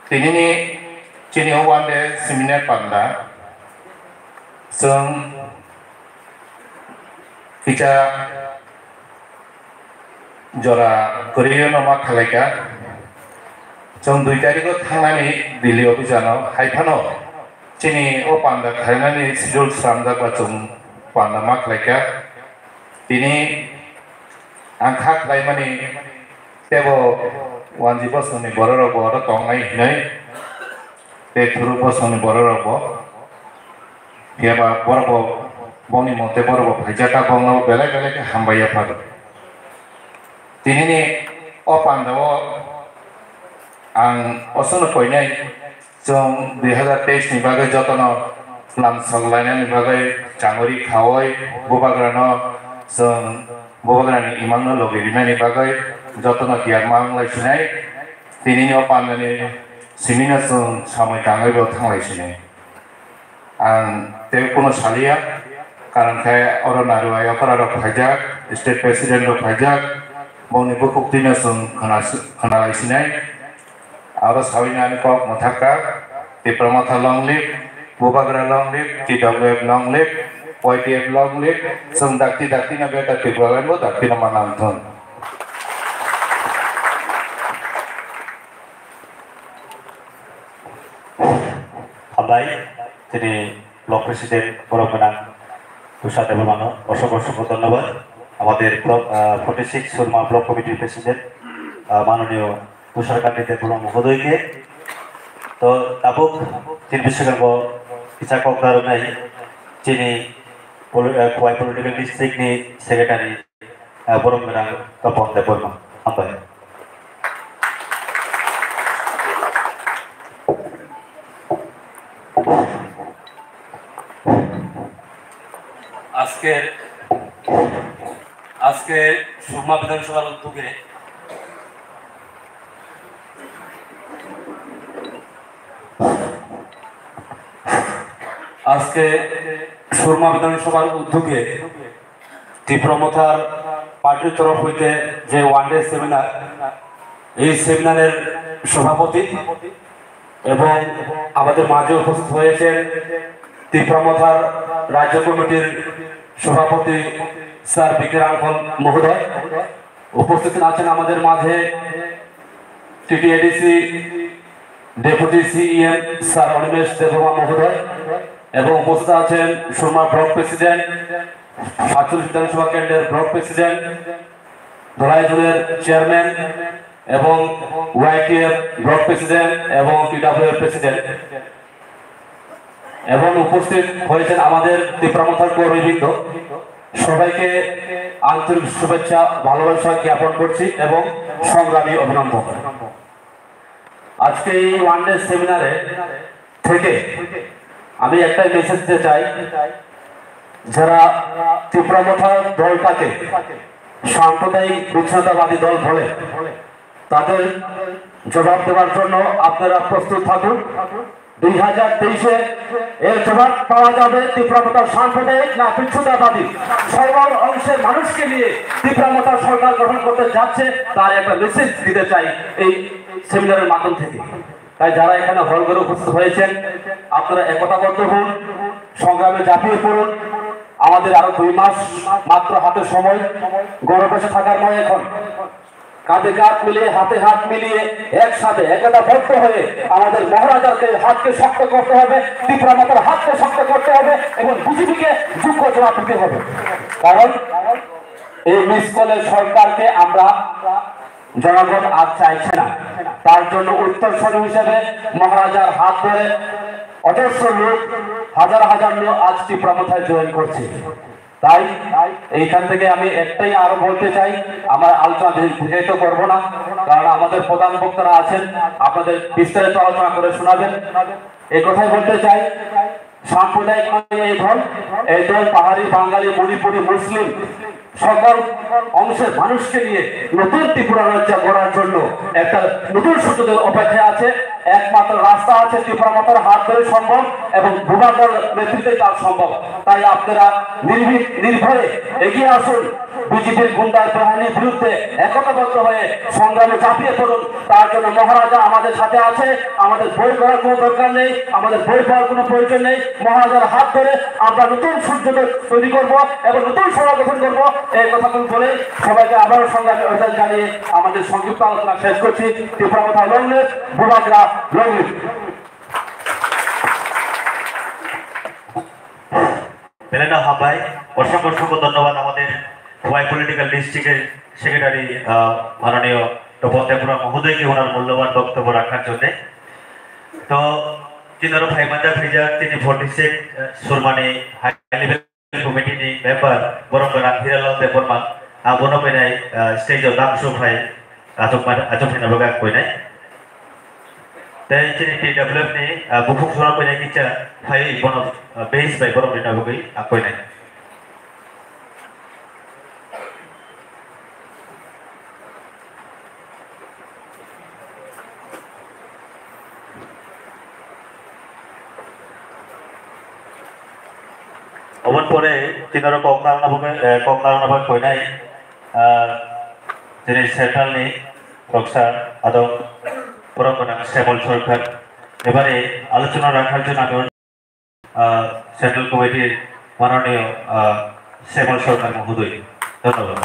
दिनैनि चिनि one day seminar पान्दा जों किजा जरा कोरियो नमा खालायगा जों 2 तारिखआव थांनानै दिल्ली अभियानाव हायफानाव चिनि ओ पान्दा खालायनानै सिडुल खालामजाबा जों पान्दा मा खालायगा दिनै आं खालायमानि तेबो 1 बोसोरनि बर' रावबो आरो दंनाय हिनै ते थुरु बोसोरनि बर' रावबो गैयाबा बर'बो बनि मते बर'बो फायजाता बंनाव बेलेग बेलेग हामबाया फादो दिनैनि ओ पान्दाव आं असनो फैनाय जों 2023 नि बागै जतन लामसलायनायनि बागै चांगुरि खावै बुबाग्रानो जों बुबाग्रानि इमांनो लगिरिनायनि बागै जतन गियान मांलायसिनाय दिनैनि ओ पान्दानि सेमिनार जों सामै थाङैबो थांलायसिनाय आं ते कोनो सालिया कारण खाय अरनारुआय अकरारो फायजाक स्टेट प्रेसिडेंट रो फायजाक बनि बुकुक्तिनो जों खोनालायसिनाय आरो साविनानि कक मथाका डिप्लोमाथा लंग लिव बुबाग्रा long live TWF long live YTF long live जों दाक्ति दाक्तिना बेटा टिप्लालायबो दाक्तिना मानांथोन हामबाय दिनै ब्लक प्रेसिडेंट बर'गोनां तुषार देबबर्मा असंख्य धन्यवाद আমাদের 46 সুরমা ব্লক কমিটির প্রেসিডেন্ট মাননীয় তুষারকান্তি দেববর্মা মহোদয়কে তো তাবুক তিন বিশ্বকর্ম কিছা কক্রার নাই যিনি খোয়াই পলিটিক্যাল ডিস্ট্রিক্টনি সেক্রেটারি বরংগোনাं তপন দেববর্মা হামবাय আজকে সুরমা বিধানসভার উদ্যোগে তীব্রমথার পার্টির তরফ হইতে যে ওয়ানডে সেমিনার এই সেমিনারের সভাপতি এবং আমাদের মাঝে উপস্থিত হয়েছেন তীব্রমথার রাজ্য কমিটির সভাপতি স্যার বিক্রাঙ্কল মহোদয় উপস্থিত আছেন আমাদের মাঝে TTADC deputy CEM sir Animesh Debbarma মহোদয় এবং উপস্থিত আছেন সুরমা ব্লক প্রেসিডেন্ট ৪৭ বিধানসভা কেন্দ্রের ব্লক প্রেসিডেন্ট ধলাই জোনের চেয়ারম্যান এবং ওয়াইটিএফ ব্লক প্রেসিডেন্ট এবং টিডব্লিউএফ প্রেসিডেন্ট এবং উপস্থিত হয়েছেন আমাদের তীব্রমথার কর্মীবৃন্দ সবাইকে আন্তরিক শুভেচ্ছা ভালোবাসা জ্ঞাপন করছি এবং সংগ্রামী অভিনন্দন আজকে এই ওয়ানডে সেমিনারে থেকে আমি একটাই মেসেজ দিতে চাই যারা তীব্রমথা দলটাকে সাম্প্রদায়িক বিচ্ছিন্নতাবাদী দল বলে তাদের জবাব দেওয়ার জন্য আপনারা প্রস্তুত থাকুন 2023-এ এর জবাব পাওয়া যাবে তীব্রমথার সাম্প্রদায়িক না বিচ্ছিন্নতাবাদী সর্ব অংশের মানুষকে নিয়ে তীব্রমথার সরকার গঠন করতে যাচ্ছে তার একটা মেসেজ দিতে চাই এই সেমিনারের মাধ্যম থেকে তাই যারা এখানে হল করে উপস্থিত হয়েছেন আপনারা একতাবদ্ধ হন সংগ্রামে ঝাঁপিয়ে পড়ুন আমাদের আরো 2 মাস মাত্র হাতে সময় গড়ে বসে থাকার নয় এখন কাঁধে কাঁধ মিলিয়ে হাতে হাত মিলিয়ে একসাথে একতাবদ্ধ হয়ে আমাদের মহারাজাকে হাতকে শক্ত করতে হবে তীব্রমথার হাতকে শক্ত করতে হবে এবং বিজেপিকে যোগ্য জবাব দিতে হবে কারণ এই মিসকলের সরকারকে আমরা জনগণ আর চাইছে না তার জন্য উত্তরসূরি হিসেবে মহারাজার হাত ধরে অজস্র লোক হাজার হাজার লোক আজ তীব্রমথায় জয়েন করছে তাই এইখান থেকে আমি একটাই আরো বলতে চাই আমার আলোচনা দীর্ঘায়িত করব না কারণ আমাদের প্রধান বক্তারা আছেন আপনাদের বিস্তারিত আলোচনা করে শোনাবেন এই কথাই বলতে চাই সাম্প্রদায়িক এই দল পাহাড়ি বাঙালি মণিপুরি মুসলিম সকল অংশের মানুষকে নিয়ে নতুন ত্রিপুরা রাজ্য গড়ার জন্য একটা নতুন সুযোগের অপেক্ষায় আছে একমাত্র রাস্তা আছে ত্রিপুরা মাতার হাত ধরে সম্ভব এবং ভূভাগের নেতৃত্বে তা সম্ভব। তাই আপনারা নির্ভয়ে এগিয়ে আসুন, বিজেপির গুন্ডার বাহিনীর বিরুদ্ধে একতাবদ্ধ হয়ে সংগ্রামে ঝাঁপিয়ে পড়ুন। তার জন্য মহারাজা আমাদের সাথে আছে, আমাদের বই করার কোনো দরকার নেই, আমাদের বই পাওয়ার কোনো প্রয়োজন নেই। মহারাজার হাত ধরে আমরা নতুন সূর্য তৈরি করব এবং নতুন সভা গঠন করব। এই কথাগুলো বলে সবাইকে আবারও সংগ্রামে অভিযান জানিয়ে আমাদের সংযুক্ত আলোচনা শেষ করছি। ত্রিপুরা মাথা লংলিভ, ভূভাগরা লংলিভ। মেলেনা হাবাই অসংখ্য অসংখ্য ধন্যবাদ আমাদের ওয়াই পলিটিক্যাল ডিস্ট্রিক্টের সেক্রেটারি মাননীয় তপন দেবরা মহোদয়কে ওনার মূল্যবান বক্তব্য রাখার জন্য। তো তিনারো ভাইমান্দা ভিজা তিনি 46 সুরমানি হাই লেভেল কমিটিनि মেম্বার বরংগনা Hiralal Debbarma abono penai stage of damsu phai ajok phai nabaga koinai tai chini TWF ni bufuk sura penai kicha phai bono base by borong dina bagai koinai অবন পরে তিনারো কংনারনাভাগ কইনাই যিনি সেন্ট্রালনি রক্ষা আদম পরগনা শ্যামল সরকার এবারে আলোচনা রাখার জন্য আমি সেন্ট্রাল কমিটির মাননীয় শ্যামল সরকার মহোদয় ধন্যবাদ।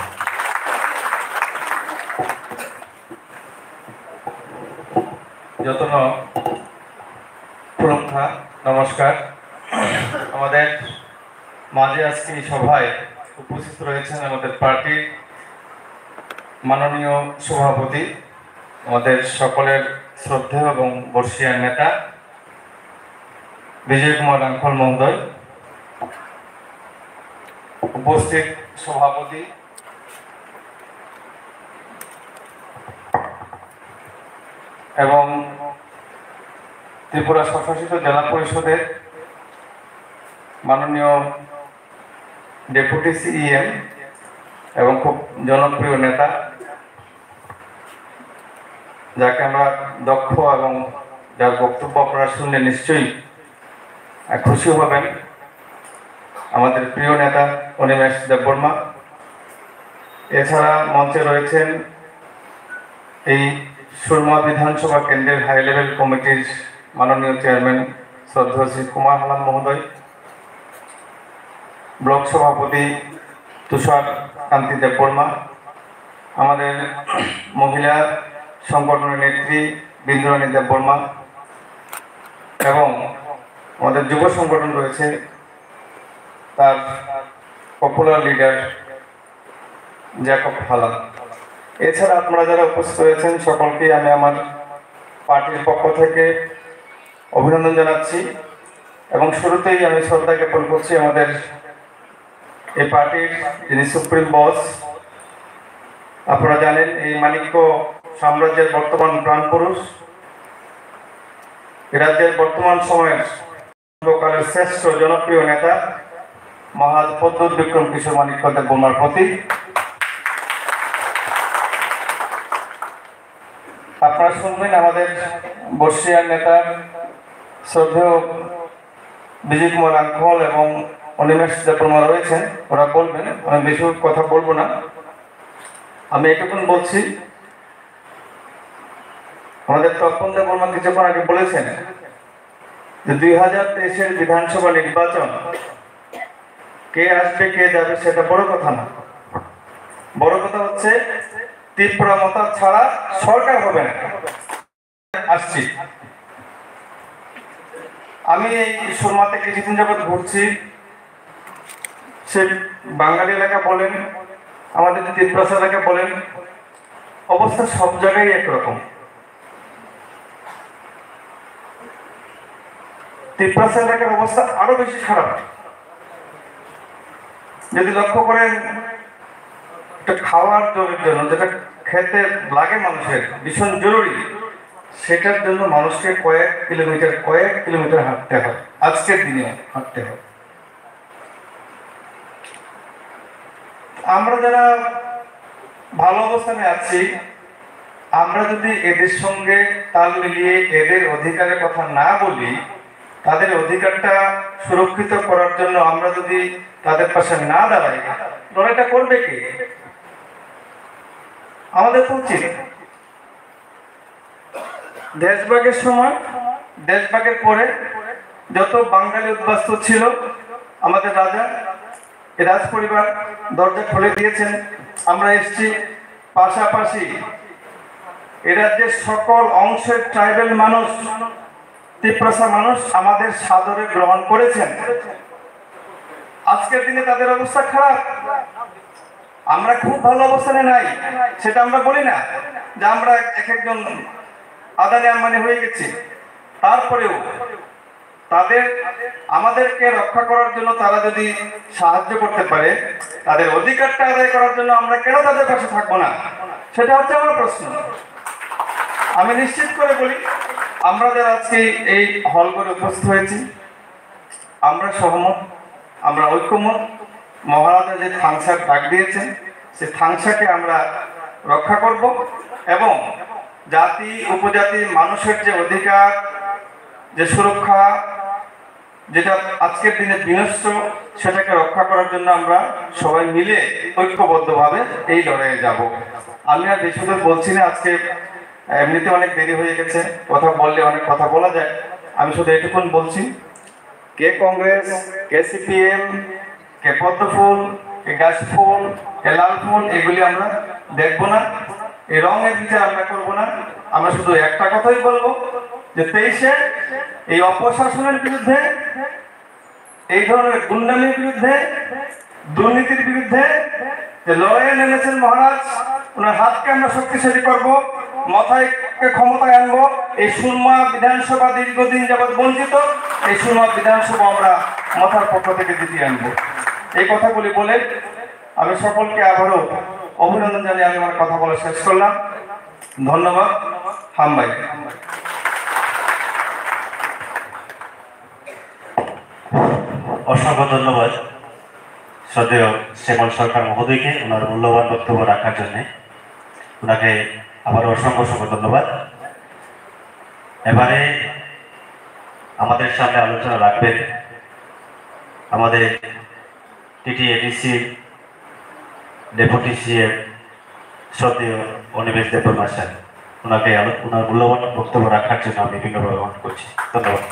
যতন প্রথা নমস্কার। আমাদের মাঝে আজকে এই সভায় উপস্থিত রয়েছেন আমাদের পার্টির মাননীয় সভাপতি, আমাদের সকলের শ্রদ্ধেয় এবং বর্ষীয়ান নেতা বিজয় কুমার রাঙ্খল মহোদয়, উপস্থিত সভাপতি এবং ত্রিপুরা স্বশাসিত জেলা পরিষদের মাননীয় ডেপুটি সিইএম এবং খুব জনপ্রিয় নেতা, যাকে আমরা দক্ষ এবং যার বক্তব্য আপনারা শুনলে নিশ্চয়ই খুশি হবেন, আমাদের প্রিয় নেতা অনিমেষ দেববর্মা। এছাড়া মঞ্চে রয়েছেন এই সুরমা বিধানসভা কেন্দ্রের হাই লেভেল কমিটির মাননীয় চেয়ারম্যান শ্রদ্ধেয় শ্রী কুমার হালাম মহোদয়, ব্লক সভাপতি তুষার কান্তি দেববর্মা, আমাদের মহিলা সংগঠনের নেত্রী বিন্দুরানী দেববর্মা এবং আমাদের যুব সংগঠন রয়েছে তার পপুলার লিডার জ্যাকব হালাম। এছাড়া আপনারা যারা উপস্থিত রয়েছেন সকলকে আমি আমার পার্টির পক্ষ থেকে অভিনন্দন জানাচ্ছি এবং শুরুতেই আমি শ্রদ্ধা জ্ঞাপন করছি আমাদের এই পার্টির যিনি সুপ্রিম বস। আপনারা জানেন এই মানিক্য সাম্রাজ্যের বর্তমান প্রাণপুরুষ, এ রাজ্যের বর্তমান সময়ের সর্বকালের শ্রেষ্ঠ জনপ্রিয় নেতা মহারাজ পদ্মুৎ বিক্রম কিশোর মানিক্য দেববর্মার প্রতি আপনারা শুনবেন আমাদের বর্ষীয়ান নেতা শ্রদ্ধেয় বিজয় কুমার রাঙ্খল এবং অনিমেষ দেববর্মা রয়েছেন, ওরা বলবেন, আমি বেশি কথা বলবো না। আমি এটুকুন বলছি, আমাদের তপন দেববর্মা কিছুক্ষণ আগে বলেছেন যে 2023-এর বিধানসভা নির্বাচন কে আসবে কে যাবে সেটা বড় কথা না, বড় কথা হচ্ছে ত্রিপুরা মাতা ছাড়া সরকার হবে না। আসছি আমি এই সুরমাতে কিছুদিন যাবৎ ঘুরছি, সে বাঙালি এলাকা বলেন, আমাদের ত্রিপুরা এলাকা বলেন, অবস্থা সব জায়গায় একরকম। ত্রিপুরা এলাকার অবস্থা আরো বেশি খারাপ। যদি লক্ষ্য করেন খাওয়ার জন্য যেটা খেতে লাগে মানুষের ভীষণ জরুরি, সেটার জন্য মানুষকে কয়েক কিলোমিটার হাঁটতে হয়, আজকের দিনে হাঁটতে হয়। আমরা যারা ভালো অবস্থানে আছি আমরা যদি এদের সঙ্গে তাল মিলিয়ে এদের অধিকারের কথা না বলি, তাদের অধিকারটা সুরক্ষিত করার জন্য আমরা যদি তাদের পাশে না দাঁড়াই, লড়াইটা করবে কে? আমাদের তো উচিত দেশভাগের সময়, দেশভাগের পরে যত বাঙালি উদ্বাস্তু ছিল, আমাদের রাজা রাজ পরিবার দরজা খুলে দিয়েছেন, আমরা এসছি। পাশাপাশি এ রাজ্যের সকল অংশের ট্রাইবেল মানুষ, তিপ্রাসা মানুষ আমাদের সাদরে গ্রহণ করেছেন। আজকের দিনে তাদের অবস্থা খারাপ, আমরা খুব ভালো অবস্থানে নাই, সেটা আমরা বলি না যে আমরা এক একজন আদানি আম্বানি হয়ে গেছি। তারপরেও তাদের আমাদেরকে রক্ষা করার জন্য তারা যদি সাহায্য করতে পারে, তাদের অধিকারটা আদায় করার জন্য আমরা কেন তাদের পাশে থাকবো না? সেটা হচ্ছে আমার প্রশ্ন। আমি নিশ্চিত করে বলি, আমরা যারা আজকে এই হল করে উপস্থিত হয়েছি, আমরা সহমত, আমরা ঐক্যমত। মহারাজা যে থাংসার ডাক দিয়েছেন, সে থাংসাকে আমরা রক্ষা করব এবং জাতি উপজাতি মানুষের যে অধিকার, যে সুরক্ষা, যেটা আজকের দিনে বিনষ্ট, সেটাকে রক্ষা করার জন্য আমরা সবাই মিলে ঐক্যবদ্ধভাবে এই লড়াইয়ে যাব। আমি আর বেশি দূর বলছি না, আজকে এমনিতে অনেক দেরি হয়ে গেছে, কথা বললে অনেক কথা বলা যায়। আমি শুধু এটুকুন বলছি, কে কংগ্রেস, কে সিপিএম, কে পদ্মফুল, কে গাছফুল, কে লাল ফুল, এগুলি আমরা দেখবো না, এই রঙের বিচার আমরা করবো না। আমরা শুধু একটা কথাই বলবো যে 23-এ এই অপশাসনের বিরুদ্ধে, এই ধরনের গুন্ডামির বিরুদ্ধে, দুর্নীতির বিরুদ্ধে যে লড়াইয়ে নেমেছেন মহারাজ, ওনার হাতকে আমরা শক্তিশালী করব, মাথায় ক্ষমতায় আনবো। এই সুরমা বিধানসভা দীর্ঘদিন যাবৎ বঞ্চিত, এই সুরমা বিধানসভা আমরা মাথার পক্ষ থেকে জিতিয়ে আনবো। এই কথাগুলি বলে আমি সকলকে আবারও অভিনন্দন জানিয়ে আমি আমার কথা বলা শেষ করলাম। ধন্যবাদ। হামবাই। অসংখ্য ধন্যবাদ শ্রদ্ধেয় শ্যামল সরকার মহোদয়কে ওনার মূল্যবান বক্তব্য রাখার জন্য। ওনাকে আবার অসংখ্য ধন্যবাদ। এবারে আমাদের সামনে আলোচনা রাখবেন আমাদের টিটিএডিসি ডেপুটি সিএম শ্রদ্ধেয় অনিমেষ দেববর্মা স্যার। ওনাকে ওনার মূল্যবান বক্তব্য রাখার জন্য আমি বিনম্রভাবে অনুরোধ করছি। ধন্যবাদ।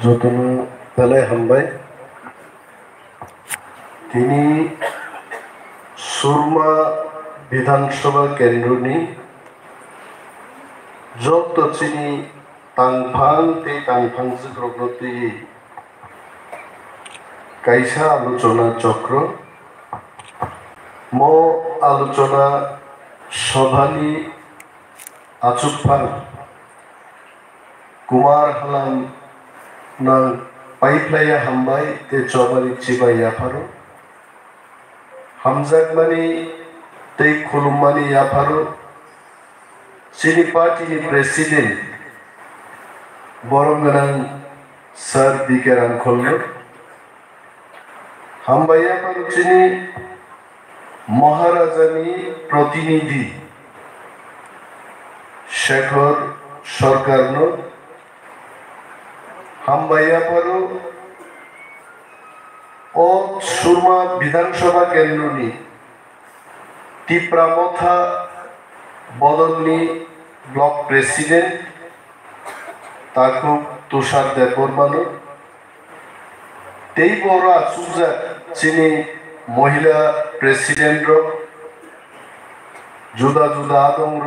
যতনা পেলাই হামবাই তিনি সুরমা বিধানসভা কেন্দ্রনি যত চিনি তাংফাং তে তাংফাং জগ্রগতি কাইসা আলোচনা চক্র ম আলোচনা সভানি আচুকফাং Kumar Halam nang paiplaya hambai te chobari chibai yaparo hamjagmani te khulumani yaparo chini party ni president boronganang sir bikeran khollo hambai yaparo chini maharajani protinidhi shekhar sarkarno হামবাইয়া পারো ও সুরমা বিধানসভা কেন্দ্রনি টিপ্রামথা বদলনি ব্লক প্রেসিডেন্ট তাকু তুষার দেববর্মানো তেই বড় আচুজা চিনি মহিলা প্রেসিডেন্ট জুদা জুদা আদংর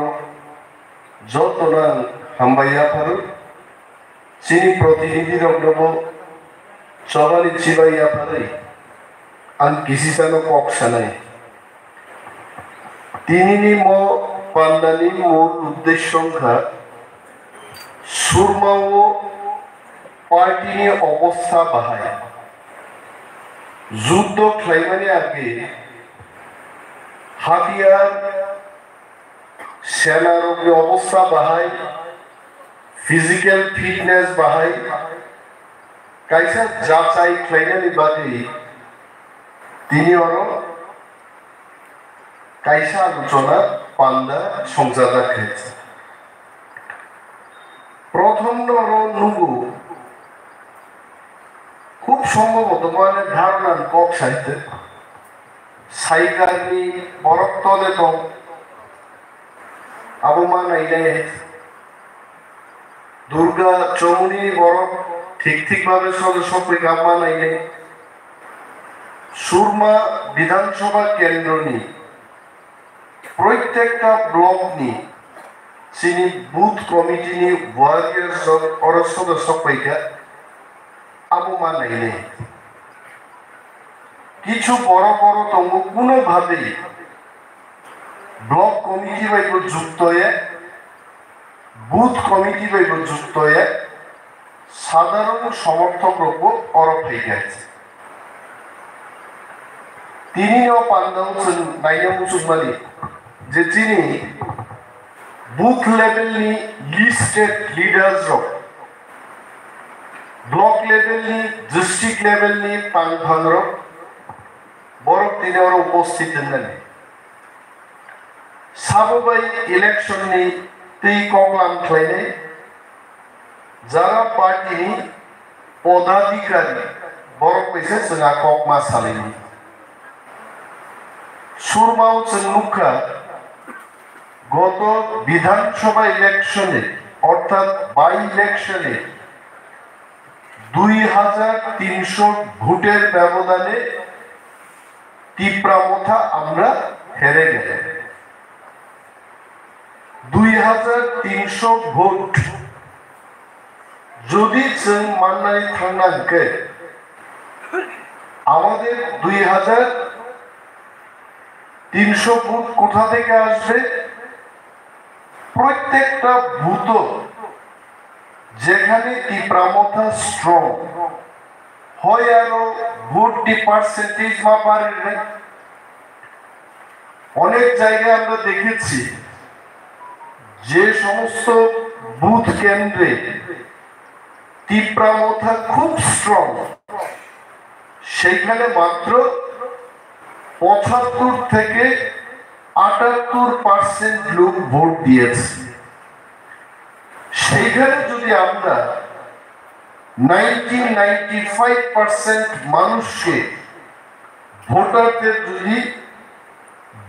যতনা হামবাইয়া পারো চিনি প্রতিনিধি রগ্নব চবালি চিবাইয়া পারে আন কিসিসানো ককসানাই তিনিনি ম পান্ডানি মূল উদ্দেশ্য সংখ্যা সুরমা ও পার্টিনি অবস্থা বাহায় যুদ্ধ খাইমানি আগে হাতিয়ার সেনারোগ্য অবস্থা বাহাই ফিজিক্যাল ফিটনেস বাহাই কাইসা যাচাই খাইনানি বাদে তিনি আরো কাইসা আলোচনা পান্দা সংজাদা খেয়েছে প্রথম নুগু খুব সম্ভবত মানে ধারণার কক সাহিত্যে সাইকারনি বরত্তলে তো আবমান আইলে দুর্গা চৌমুনি বরফ ঠিক ভাবে সদস্য গাম্মা নাইলে সুরমা বিধানসভা কেন্দ্র নি প্রত্যেকটা ব্লক নি চিনি বুথ কমিটি নি ওয়ারিয়ার সদস্য পাইকা আবমা নাইলে কিছু বড় তঙ্গ কোনোভাবেই ব্লক কমিটি বাইব যুক্ত হয়ে বুথ কমিটি বাইব যুক্ত হয়ে সাধারণ সমর্থক রূপ অরফাই গেছে তিনি নাইনা মুসুমানি যে তিনি বুথ লেভেল নি লিস্টেড লিডার্স ব্লক লেভেল নি ডিস্ট্রিক্ট লেভেল নি পাংভাংর বড় তিনি ওরা উপস্থিত নেন সাববাই ইলেকশন নি তুই কমলাম খাইনে যারা পার্টি পদাধিকারী বড় পয়সা जोंहा ককমা সালিনি সুরমাও মুখা গত বিধানসভা ইলেকশনে অর্থাৎ বাই ইলেকশনে 2300 ভোটের ব্যবধানে তীব্রামথা আমরা হেরে গেলাম 2300 ভোট যদি মান্নাই থাঙ্গাকে আমাদের 2300 ভোট কোথা থেকে আসবে প্রত্যেকটা ভূত যেখানে তীব্রামথা স্ট্রং হয় আরো ভোটটি পার্সেন্টেজ মা পারবে অনেক জায়গায় আমরা দেখেছি যে সমস্ত বুথ কেন্দ্রে তীব্রামথা খুব স্ট্রং সেখানে মাত্র 75 থেকে 78% লোক ভোট দিয়েছে সেইখানে যদি আমরা 95% মানুষকে ভোটারদের যদি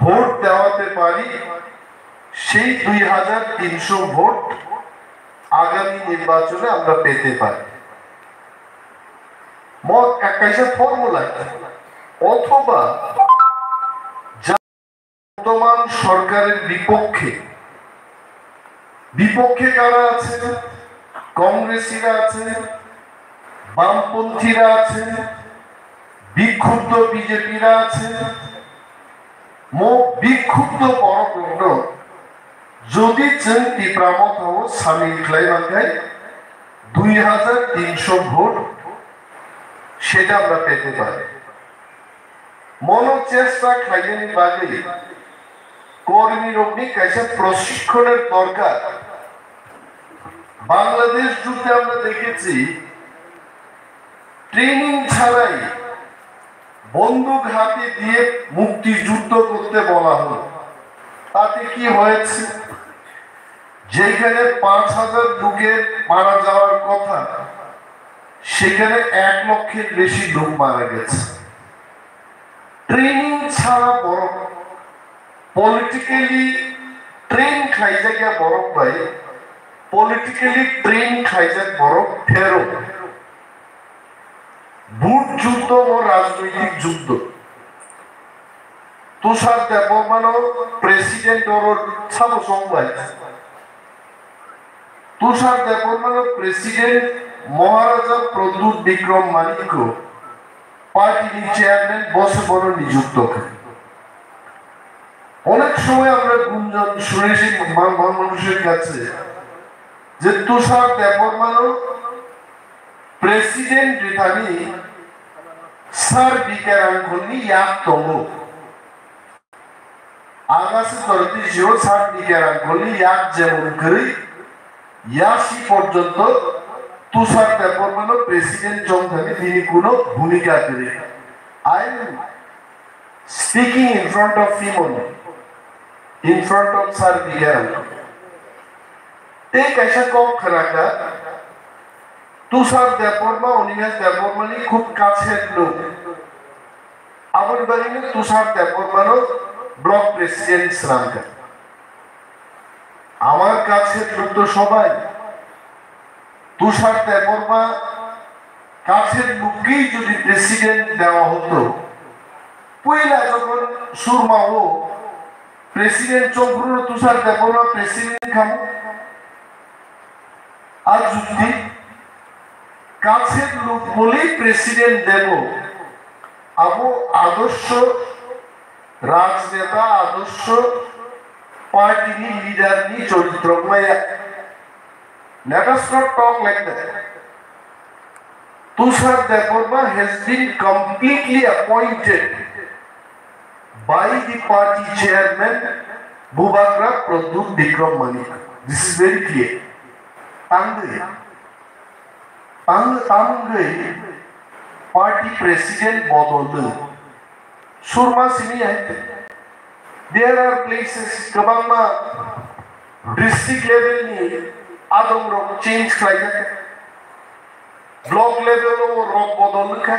ভোট দেওয়াতে পারি সেই 2300 ভোট আগামী নির্বাচনে আমরা পেতে পারি মত একটা ফর্মুলা অথবা বর্তমান সরকারের বিপক্ষে কারা আছে কংগ্রেসীরা আছে বামপন্থীরা আছে বিক্ষুব্ধ বিজেপিরা আছে বিক্ষুব্ধ বড় প্রশ্ন যদি তীব্রামথা সামিল খাইবাঙ্গায় 2300 ভোট সেটা আমরা পেতে পারি মনোচেষ্টা খাইনি বাদে কর্মীর অগ্নি কাছে প্রশিক্ষণের দরকার বাংলাদেশ যুদ্ধে আমরা দেখেছি ট্রেনিং ছাড়াই বন্দুক হাতে দিয়ে মুক্তিযুদ্ধ করতে বলা হলো তাতে কি হয়েছে যেখানে 5000 লোকের মারা যাওয়ার কথা সেখানে 1 লক্ষের বেশি লোক মারা গেছে ট্রেনিং ছাড়া বড় পলিটিক্যালি ট্রেন খাইজাকে বড় পাই পলিটিক্যালি ট্রেন খাইজাক বড় ফেরো ভোট যুদ্ধ ও রাজনৈতিক যুদ্ধ তুষার দেববর্মন প্রেসিডেন্ট ওর সব সংবাদ তুষার দেববর্মন প্রেসিডেন্ট মহারাজা প্রদ্যুৎ বিক্রম মালিক পার্টি চেয়ারম্যান বসে বড় নিযুক্ত অনেক সময় আমরা গুঞ্জন শুনেছি মানুষের কাছে যে তুষার দেববর্মন প্রেসিডেন্ট রিথানি স্যার বিকারাঙ্গনি ইয়াক তমু 아가스 떨어지시오 사니까란 걸리 약 যেমন করি ইয়াসি পর্যন্ত তুষার দেববর্মন প্রেসিডেন্ট জনথাকে তিনি কোনো ভূমিকা করে I am speaking in front of him only, in front of Sir Vigaran. एक ऐसा कौम खराका তুষার দেববর্মা অনিমেষ দেববর্মানি খুব কাছের লোক আমার বাড়িতে তুষার দেববর্মানো ব্লক প্রেসিডেন্ট শ্রামকা আমার কাছের লোক তো সবাই তুষার দেববর্মা কাছের লোককেই যদি প্রেসিডেন্ট দেওয়া হতো পয়লা যখন সুরমা ও প্রেসিডেন্ট চৌধুরী তুষার দেববর্মা প্রেসিডেন্ট খামো আর যদি কাছের লোক বলেই প্রেসিডেন্ট দেব আবো আদর্শ রাজনেতা আদর্শ পার্টিনি লিডারনি চরিত্রময় let us not talk like that. Tushar Deborma has been completely appointed by the party chairman Bubakra Pradut Bikram Manik. This is very clear. Tangai party president Bodol Surma Sini. There are places Kabama district level ni Adam rock change like that. Block level o rock bodol ka.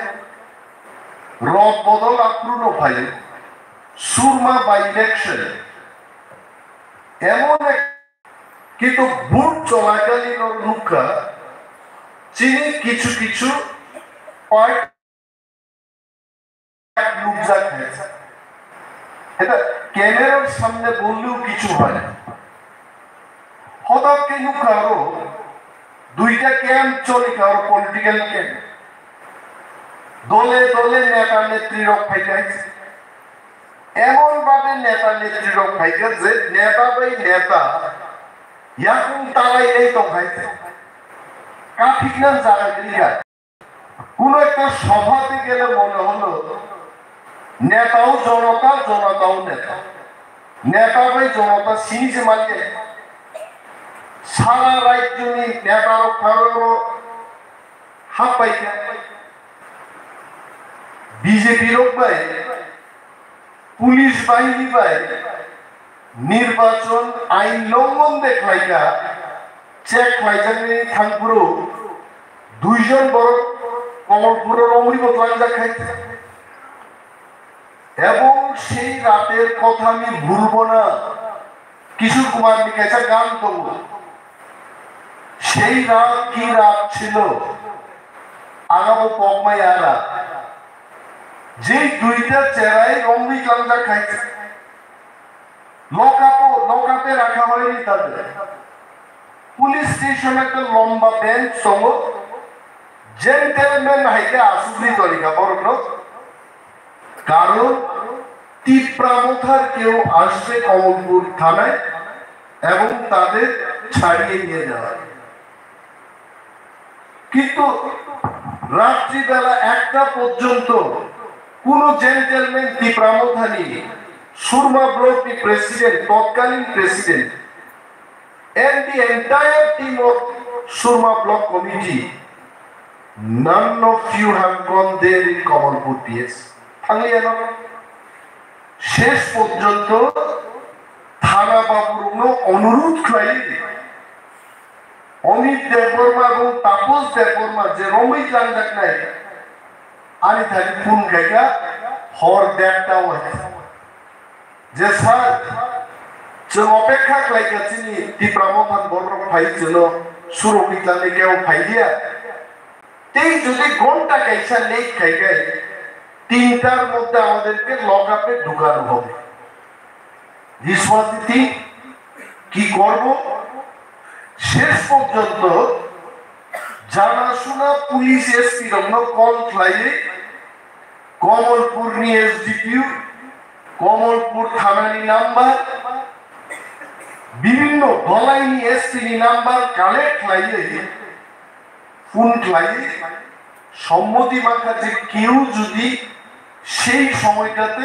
Rock bodol apruno bhai. Surma by election. এমন এক কিন্তু vote চলাকালীন লোকরা চিনি কিছু কিছু part লোক যাচ্ছে এটা ক্যামেরার সামনে বললেও কিছু হয় না হঠাৎ কেন কারো দুইটা ক্যাম্প চলে কারো পলিটিক্যাল ক্যাম্প দলে দলে নেতা নেত্রীর ফাইটাইছে এমন ভাবে নেতা নেত্রীর ফাইটা যে নেতা বাই নেতা এখন তারাই এই তো খাইছে কাঠিক নাম জায়গা দিঘা কোন একটা সভাতে গেলে মনে হলো নেতাও জনতা জনতাও নেতা নেতা বাই জনতা সিনিছে মালিয়ে সারা রাজ্য নেতার কারো হাত পাইছে বিজেপি লোক ভাই পুলিশ বাহিনী ভাই নির্বাচন আইন লঙ্ঘন দেখলাইকা চেক লাইজানি থানপুরো দুইজন বড় কমলপুরের অমৃত লাঞ্জা খাইছে এবং সেই রাতের কথা আমি ভুলবো না কিশোর কুমার লিখেছে গান করবো সেই রাত কি রাত ছিল আগামো পগমাই আরা যে দুইটা চেরাই অমৃত লাঞ্জা খাইছে লকআপে রাখা হয়নি তাদের পুলিশ স্টেশনে একটা লম্বা বেঞ্চ সহ জেন্টেলম্যান হাইতে আসুনি তরিকা বরং কারণ তীব্রামথার কেউ আসবে কমলপুর থানায় এবং তাদের ছাড়িয়ে নিয়ে যাওয়া কিন্তু রাত্রিবেলা 1টা পর্যন্ত কোন জেন্টেলম্যান তীব্রামথা নিয়ে সুরমা ব্লক প্রেসিডেন্ট তৎকালীন president and the entire team of Surma Block Committee, none of you have gone there in Kamalpur PS. শেষ পর্যন্ত থানা বাবুর অনুরোধ খাই অমিত দেববর্মা এবং তাপস দেববর্মা যে রমিত লাঞ্জাক নাই আমি থাকি ফোন খাইকা হর দেখটাও যে স্যার অপেক্ষা লাইকাছি তীব্রামথান বড় ফাইছিল সুরমিতলানে কেউ ফাইলিয়া এই যদি ঘন্টা কাইসা লেট খাই গাই 3টার মধ্যে আমাদেরকে লকআপে ঢুকানো হবে নিষ্পত্তি কি করব শেষ পর্যন্ত জানাশোনা পুলিশ এসপি রমন কল ফ্লাইয়ে কমলপুর নি এসডিপিউ কমলপুর থানানি নাম্বার বিভিন্ন গলাইনি এসপি নাম্বার কালেক্ট লাইয়ে ফোন লাইয়ে সম্মতি মাখা যে কেউ যদি সেই সময়টাতে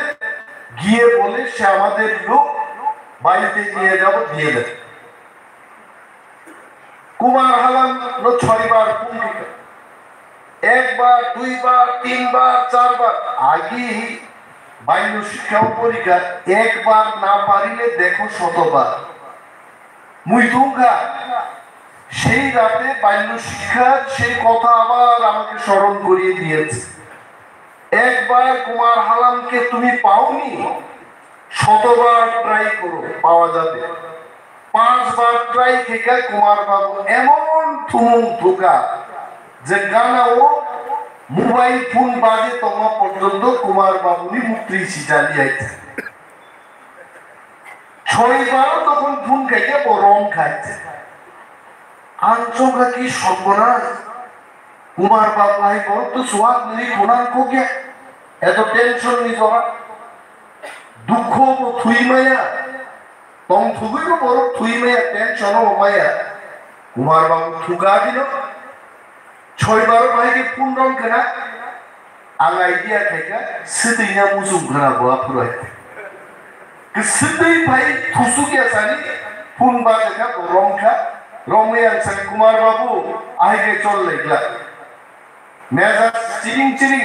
গিয়ে বলে সে আমাদের লোক বাড়িতে নিয়ে যাব দিয়ে দেব কুমার হালাম 6 বার ফোন দিত একবার দুইবার তিনবার চারবার আগে বাল্য শিক্ষা পরীক্ষা একবার না পারিলে দেখো শতবার মুই দুঙ্গা সেই রাতে বাল্য শিক্ষার সেই কথা আবার আমাকে স্মরণ করিয়ে দিয়েছে একবার কুমার হালামকে তুমি পাওনি শতবার ট্রাই করো পাওয়া যাবে 5 বার ট্রাই থেকে কুমার বাবু এমন থুমুক ধোকা যে গানা ও মোবাইল ফোন বাজে তোমার পর্যন্ত কুমার বাবুনি মুক্তি চালিয়েছে 6 বার তখন ফোন খাইতে রং খাইছে আঞ্চকা কি সর্বনাশ কুমার বাবু ভাই বল তো সোয়াদ নেই কোনার কোকে এত টেনশন নি তোরা দুঃখ থুই মায়া তম থুগুই বড় থুই মায়া টেনশন ও মায়া কুমার বাবু থুকা দিল 6 বার ভাইকে ফোন রং কেনা আঙাই দিয়া খাইকা সিদিনা মুসুম ঘনা গোয়া পুরাই সিদি ভাই থুসুকিয়া সানি ফোন বাজে খা রং খা রঙে আছে কুমার বাবু আগে চল লাগলা মেজাজ চিরিং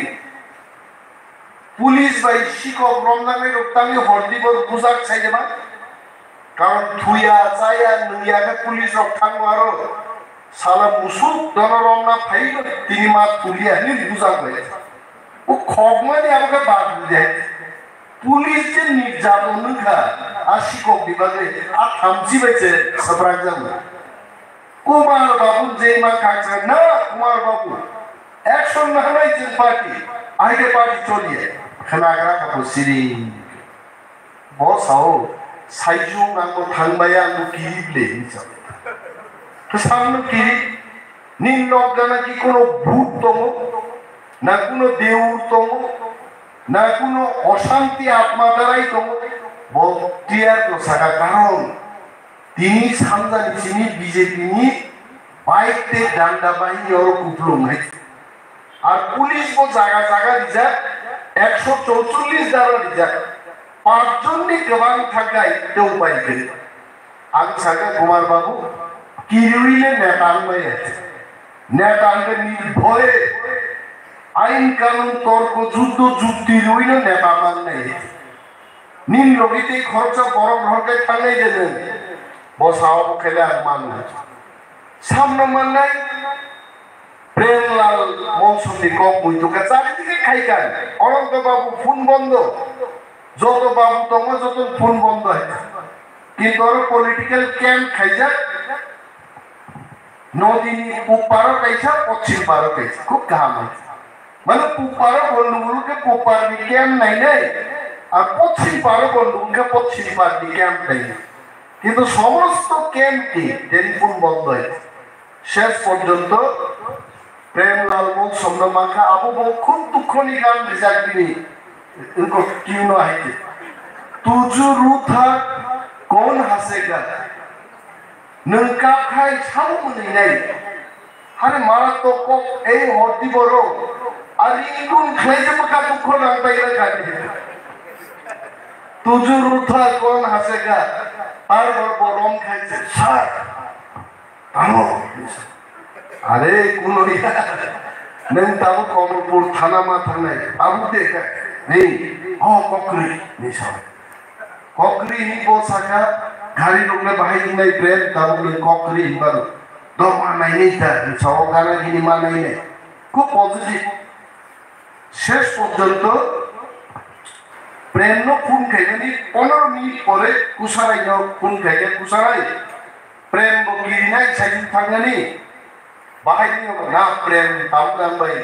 পুলিশ ভাই শিকক রমজানের রক্তামি হরদিবর বুঝাক চাইছে না কারণ থুইয়া চাইয়া নুইয়াকে পুলিশ রক্ষাং আরো সালা মুসুক ধর রমনা ফাইল 3 মাস তুলিয়া নি বুঝাক হয়ে ও খবমানি আমাকে বাদ দিয়ে পুলিশ যে নির্যাতন খা আর শিকক বিভাগে আর থামছি বেছে সপ্রাক যাবো কুমার বাবু যে মা কাছে না কুমার বাবু অ্যাকশন না হইছে পার্টি আগে পার্টি চলিয়ে খানাগরা কাপো সিরি বস আও সাইজু নামো থাংবায়া আঙ্গু কিরিবলে হিসাব তো সামনে কিরি নিম্ন গানা কি কোনো ভূত তম না কোনো দেউর তম না কোনো অশান্তি আত্মা দ্বারাই তম বক্তিয়ার তো সাকা কারণ তিনি সামদানি চিনি বিজেপি নি বাইতে ডান্ডা বাহিনী ওর কুপলুম নাই আর পুলিশ ও জায়গা জায়গা দিজা 144 দ্বারা দিজা 5 জন নি গবাং থাকাই কেউ পাইবে আগ সাগা কুমার বাবু কিরুইলে নেতান ময়ে নেতানকে নির্ভয়ে আইন কানুন তর্ক যুদ্ধ যুক্তি রইলে নেতা মান নাই নিন রবিতে খরচা বড় ঘরকে ঠান্ডাই দেবেন বসাও খেলে আর মান নাই সামনে মান নাই প্রেমলাল মৌসুমী কম বইতুকে চারিদিকে খাইকান অনন্ত বাবু ফোন বন্ধ যত বাবু তম যত ফোন বন্ধ হয়েছে কিন্তু ওর পলিটিক্যাল ক্যাম্প খাইজা নদিনী পূব পারো খাইছা পশ্চিম পারো খাইছে খুব কাম হয়েছে মানে পূব পারো বন্ধুগুলোকে পূব পারবি ক্যাম্প নাই নাই আর পশ্চিম পারো বন্ধুগুলোকে পশ্চিম পারবি ক্যাম্প নাই কিন্তু সমস্ত ক্যাম্পটি টেলিফোন বন্ধ হয়েছে শেষ পর্যন্ত প্রেমলাল মৌসুম মাখা আবু খুব দুঃখনী গান রিজার্ভ দিনি इनको क्यों ना है तुझु रूथा कौन हंसेगा नंका खाई छाऊ नहीं नहीं हरे मारा तो को ए होती बोलो अरे इनको खेले पका दुख ना पाइला काटे तुझु रूथा कौन हंसेगा আর বড় রং খাইছে স্যার আমো আরে কোন ইয়া নেন তাও কমলপুর থানা মাথা নাই আবু দেখা নেই ও ককরি নিশা ককরি নিবো সাকা গাড়ি লোকলে বাহাই নাই প্রেম তাবুলে ককরি ইবারো দমা নাই নেই তা সহকারে গিনিমা নাই নেই খুব পজিটিভ শেষ পর্যন্ত প্রেম ফোন খাইলে 15 মিনিট পরে কুসারাই ফোন খাইলে কুসারাই প্রেম বকিরি নাই সাইদিন থাকলেনি বাহাইনি না প্রেম তামদান ভাই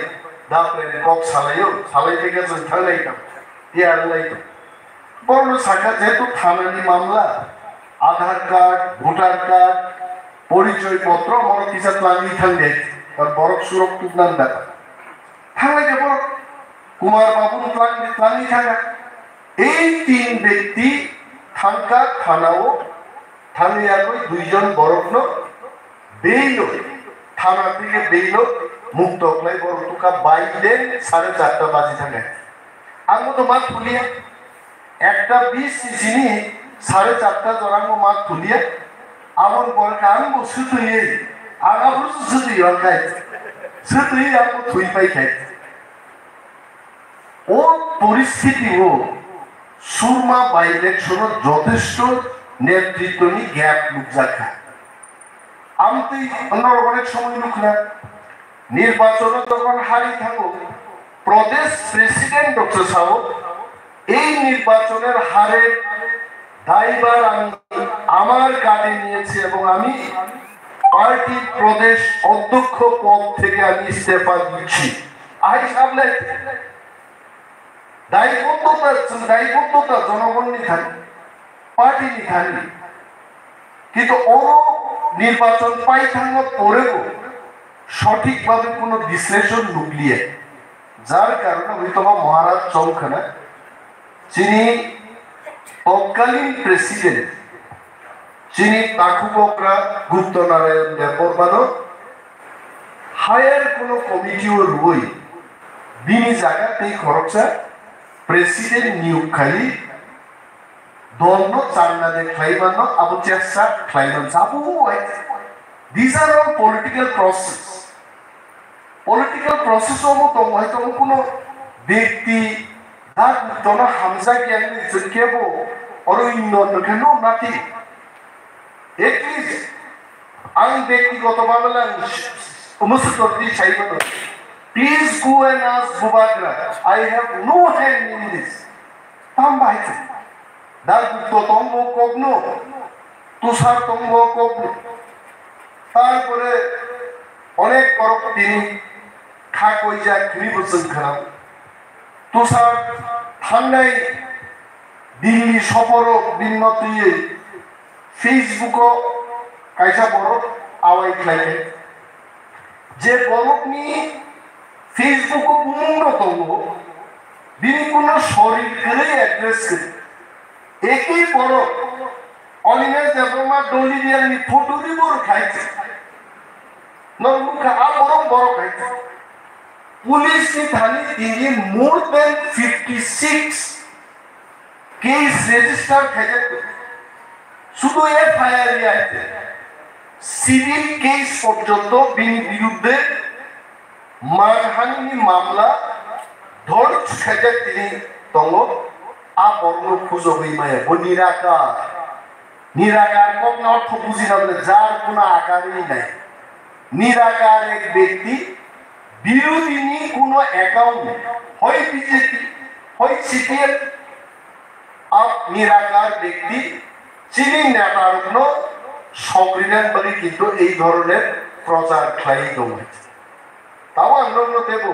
দা প্রেম কক সালাইও সালাই থেকে থাকলাইতাম ইয়ার লাইতাম বড় শাখা যেহেতু থানানি মামলা আধার কার্ড ভোটার কার্ড পরিচয় পত্র বড় কিছু লাগি থাকলে তার বড় সুরক্ষিত নাম দেখা থাকলে কেবল কুমার বাবু লাগি থাকা এই 3 ব্যক্তি থাঙ্কা থানাও থানিয়াকই 2 জন বরফন বেইল থানা থেকে বেইল মুক্ত হলাই বড় টুকা বাইলে 4:30 বাজে থাকে আমি তো মাত ফুলিয়া একটা 20 সিসি 4:30 জরাঙ্গ মাছ তুলিয়ে আমন পরকে আনবো সুতুই আগাবো সুতুই অনকাই সুতুই আমো থুই পাই খাই ও পরিস্থিতি ও সুরমা বাই ইলেকশন যথেষ্ট নেতৃত্ব নি গ্যাপ লুকজাখা আমতে অনেক সময় লুক না নির্বাচন যখন হারি থাকো প্রদেশ প্রেসিডেন্ট ডক্টর সাহেব এই নির্বাচনের হারের দায়ভার আমি আমার কাঁধে নিয়েছি এবং আমি পার্টির প্রদেশ অধ্যক্ষ পদ থেকে আমি ইস্তফা দিচ্ছি আই সামনে দায়বদ্ধতা জনগণ নিখানি পার্টি নিখানি কিন্তু ওরও নির্বাচন পাই থাকার পরেও সঠিকভাবে কোনো বিশ্লেষণ নুকলিয়ে যার কারণে হয়তো মহারাজ চৌখানা যিনি তৎকালীন প্রেসিডেন্ট যিনি তাকুবকরা গুপ্ত নারায়ণ দেববর্মানো হায়ার কোনো কমিটিও রই বিনি জায়গাতে খরচা প্রেসিডেন্ট নিয়োগ খালি দলনো চান্নাদে খাইবানো আবু চেষ্টা খাইবান যাবো this are all political process মতো হয়তো কোনো ব্যক্তি তার তোমরা হামজা জ্ঞান কেব অরণ্য কেন নাকি এটলিস্ট আমি ব্যক্তিগতভাবে মুসলমান চাইব Please go and ask Bubagra. I have no hand in this. Tambaite. Dar to tombo kogno. Tushar tombo kogno. তারপরে অনেক বড় তিনি খা কই যায় নির্বাচন খারাপ তুষার ঠান্ডায় দিল্লি সফর বিন্নতিয়ে ফেসবুকও কাইসা বড় আওয়াই খাইলে যে বরফ নিয়ে ফেসবুকও উন্নতম তিনি কোনো শরীরকে অ্যাড্রেস করে একই বরফ অনিমেষ দেবমা ডলি দিয়ে ফটো দিব খাইছে নরমুখা আর বড় খাইছে পুলিশ কি থানি দিয়ে মোর দেন 56 কেস রেজিস্টার খাইছে শুধু এফআইআর আছে সিভিল কেস পর্যন্ত বিরুদ্ধে মানহানি মামলা ধর খাইছে তিনি তঙ্গ আ বর্ণ খুঁজো হইমায় ও নিরাকার কোন অর্থ বুঝি না বলে যার কোনো আকারই নাই নিরাকার এক ব্যক্তি বিরোধী নিয়ে কোনো অ্যাকাউন্ট হয় বিজেপি হয় সিপিএম আপ নিরাকার ব্যক্তি চিনি নেতার কোনো সংবিধান বলে কিন্তু এই ধরনের প্রচার খাই দৌড়েছে তাও আমরা দেব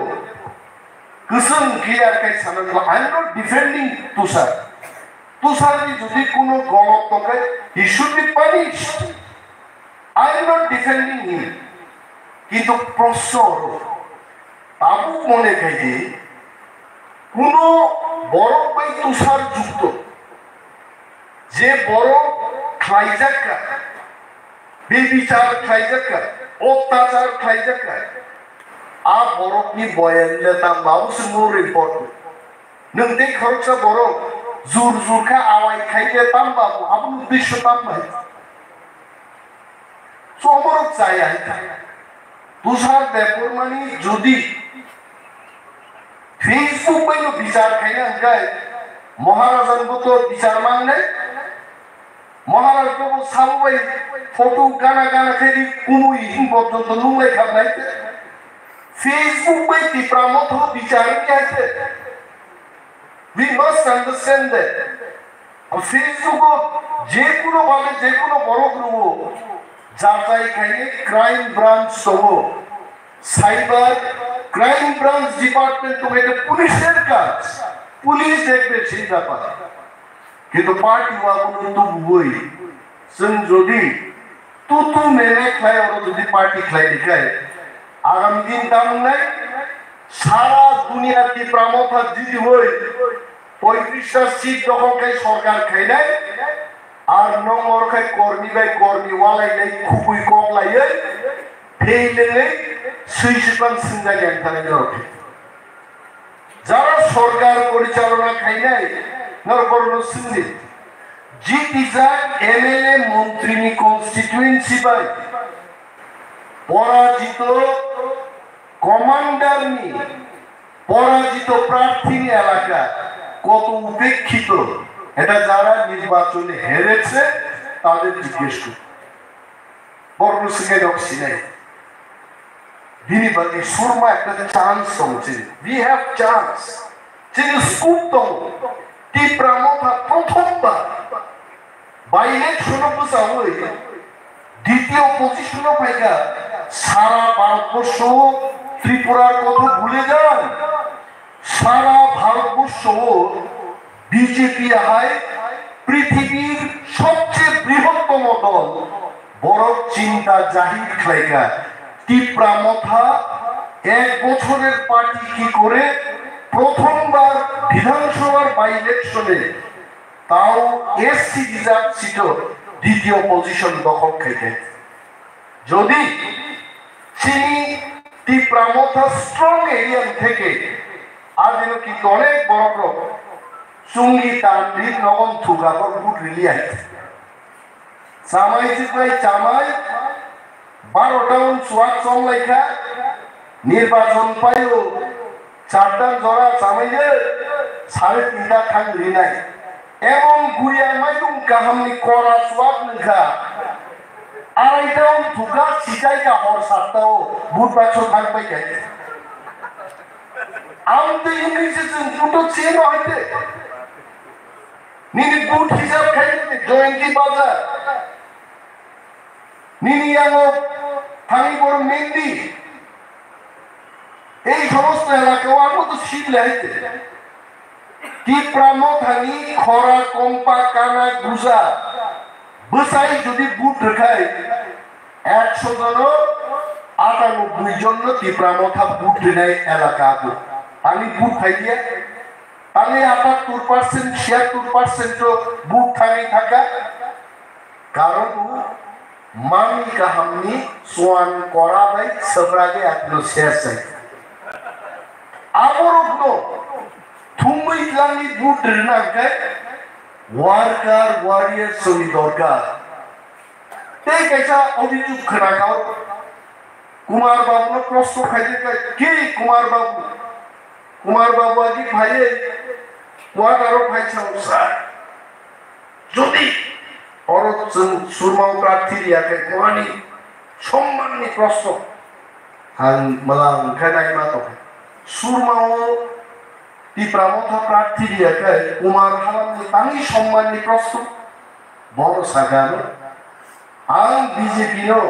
কুসুম ক্লিয়ার কাজ সামনে I am not defending Tushar তুষারি যদি কোনো গলত থাকে he should be punished I am not defending him কিন্তু প্রশ্ন তাবু মনে খাইছে কোনো বড় পাই তুষার যুক্ত যে বড় খাইজাকা বেবিচার খাইজাকা অত্যাচার খাইজাকা আ বরফনি বয়ানলে তাম বাবুস মোর ইম্পর্টেন্ট নংতে খরচা বড় জোর আওয়াই খাইতে তাম বাবু আপন উদ্দেশ্য তাম ভাই সমর চাই আই তুষার দেববর্মানি যদি ফেসবুক বাইনো বিচার খাইনা গায় মহারাজান তো বিচার মাংনে মহারাজ তো সাবুই ফটো গানা খাই কুমুই পর্যন্ত নুলাই খাবনাইতে ফেসবুক বাই টিপ্রামত বিচার কি আছে we must understand that Facebook যে কোনো ভাবে যে কোনো বড় গ্রুপ যাচাই খাইয়ে ক্রাইম ব্রাঞ্চ সহ সাইবার ক্রাইম ব্রাঞ্চ ডিপার্টমেন্ট তো এটা পুলিশের কাজ পুলিশ দেখবে সেই ব্যাপার কিন্তু পার্টি ওয়াগুলো তো বই যদি তুতু মেনে খায় ওরা যদি পার্টি খায় দেখায় আগামী দিন দাম নাই সারা দুনিয়াতে প্রামথা জিতি হই 35টা সিট যখন খাই সরকার খাই নাই আর নম্বর খাই কর্মী বাই কর্মী ওয়ালাই নাই খুবই কম লাগে ফেইলে নেই সুইসিপান সিঙ্গা জ্ঞান খানে ওঠে যারা সরকার পরিচালনা খাই নাই নরবর্ণ সিন্ধি জিতিজাক এমএলএ মন্ত্রিনী কনস্টিটুয়েন্সি বাই পরাজিত কমান্ডার নি পরাজিত প্রার্থী এলাকা কত উপেক্ষিত, এটা যারা নির্বাচনে হেরেছে তাদের জিজ্ঞেস করুন। বড় সিংহের অক্সিজেন দিনীবাদী সুরমা একটা চান্স হচ্ছে, উই হ্যাভ চান্স। তিনি স্কুপ তীব্রামথা প্রথমবার বাই ইলেকশন বসাবই দ্বিতীয় পজিশন পাইকা সারা ভারতবর্ষ ত্রিপুরার কথা ভুলে যান, সারা ভারতবর্ষ বিজেপি হাই পৃথিবীর সবচেয়ে বৃহত্তম দল বড় চিন্তা জাহির খাইকা তীব্রামথা 1 বছরের পার্টি কি করে প্রথমবার বিধানসভার বাই ইলেকশনে তাও এসসি রিজার্ভ সিট দ্বিতীয় পজিশন দখল খেতে। যদি তিনি তীব্রামথা স্ট্রং এরিয়ান থেকে আর যেন কিন্তু অনেক বড় বড় চুঙ্গি তান্ডি নগন থুকাকর বুট রিলিয়াই চামাই চিপাই চামাই 12টা সোয়াদ চমলাইখা নির্বাচন পাইও 4টা জরা চামাইলে 3.5টা খান রিনাই এবং গুড়িয়া মাইলুম কাহামনি করা সোয়াদ নিখা 2.5টা থুকা সিটাইকা হর 7টাও বুট বাক্স খান পাই গাই আমতে ইংলিশে দুটো চেন হইতে নিনি বুট হিসাব খাইতে জয়ন্তী বাজার নিনি আলো থানি বড় মেন্দি এই সমস্ত এলাকা আর মতো শীত লাইতে তীব্রামথানি খরা কম্পা কানা গুজা বসাই যদি বুট রেখায় 100 জন 98 জন তীব্রামথা বুট নেয় এলাকা আমি বুট খাই দিয়া তাহলে 78% 76% বুট থানি থাকা কারণ मामी का हमने स्वान करा भाई सबरागे अपनो शेष है आबोरनो थुम्बई लांगी बुट रना के वारकार वारियर सोनी दरकार ते कैसा अभिजुग खड़ा का कुमार बाबू ने प्रश्न खाइए के कुमार बाबू आदि भाई वाटारो भाई छाउसा जोदी और सुरमाओ प्रार्थी दिया के कुमानी सम्माननी प्रश्न हां मलां खानाय मातो सुरमाओ তীব্রামথা प्रार्थी दिया के कुमार हालामनि तांगी सम्माननी प्रश्न बड़ो सागानो आं बीजेपी नो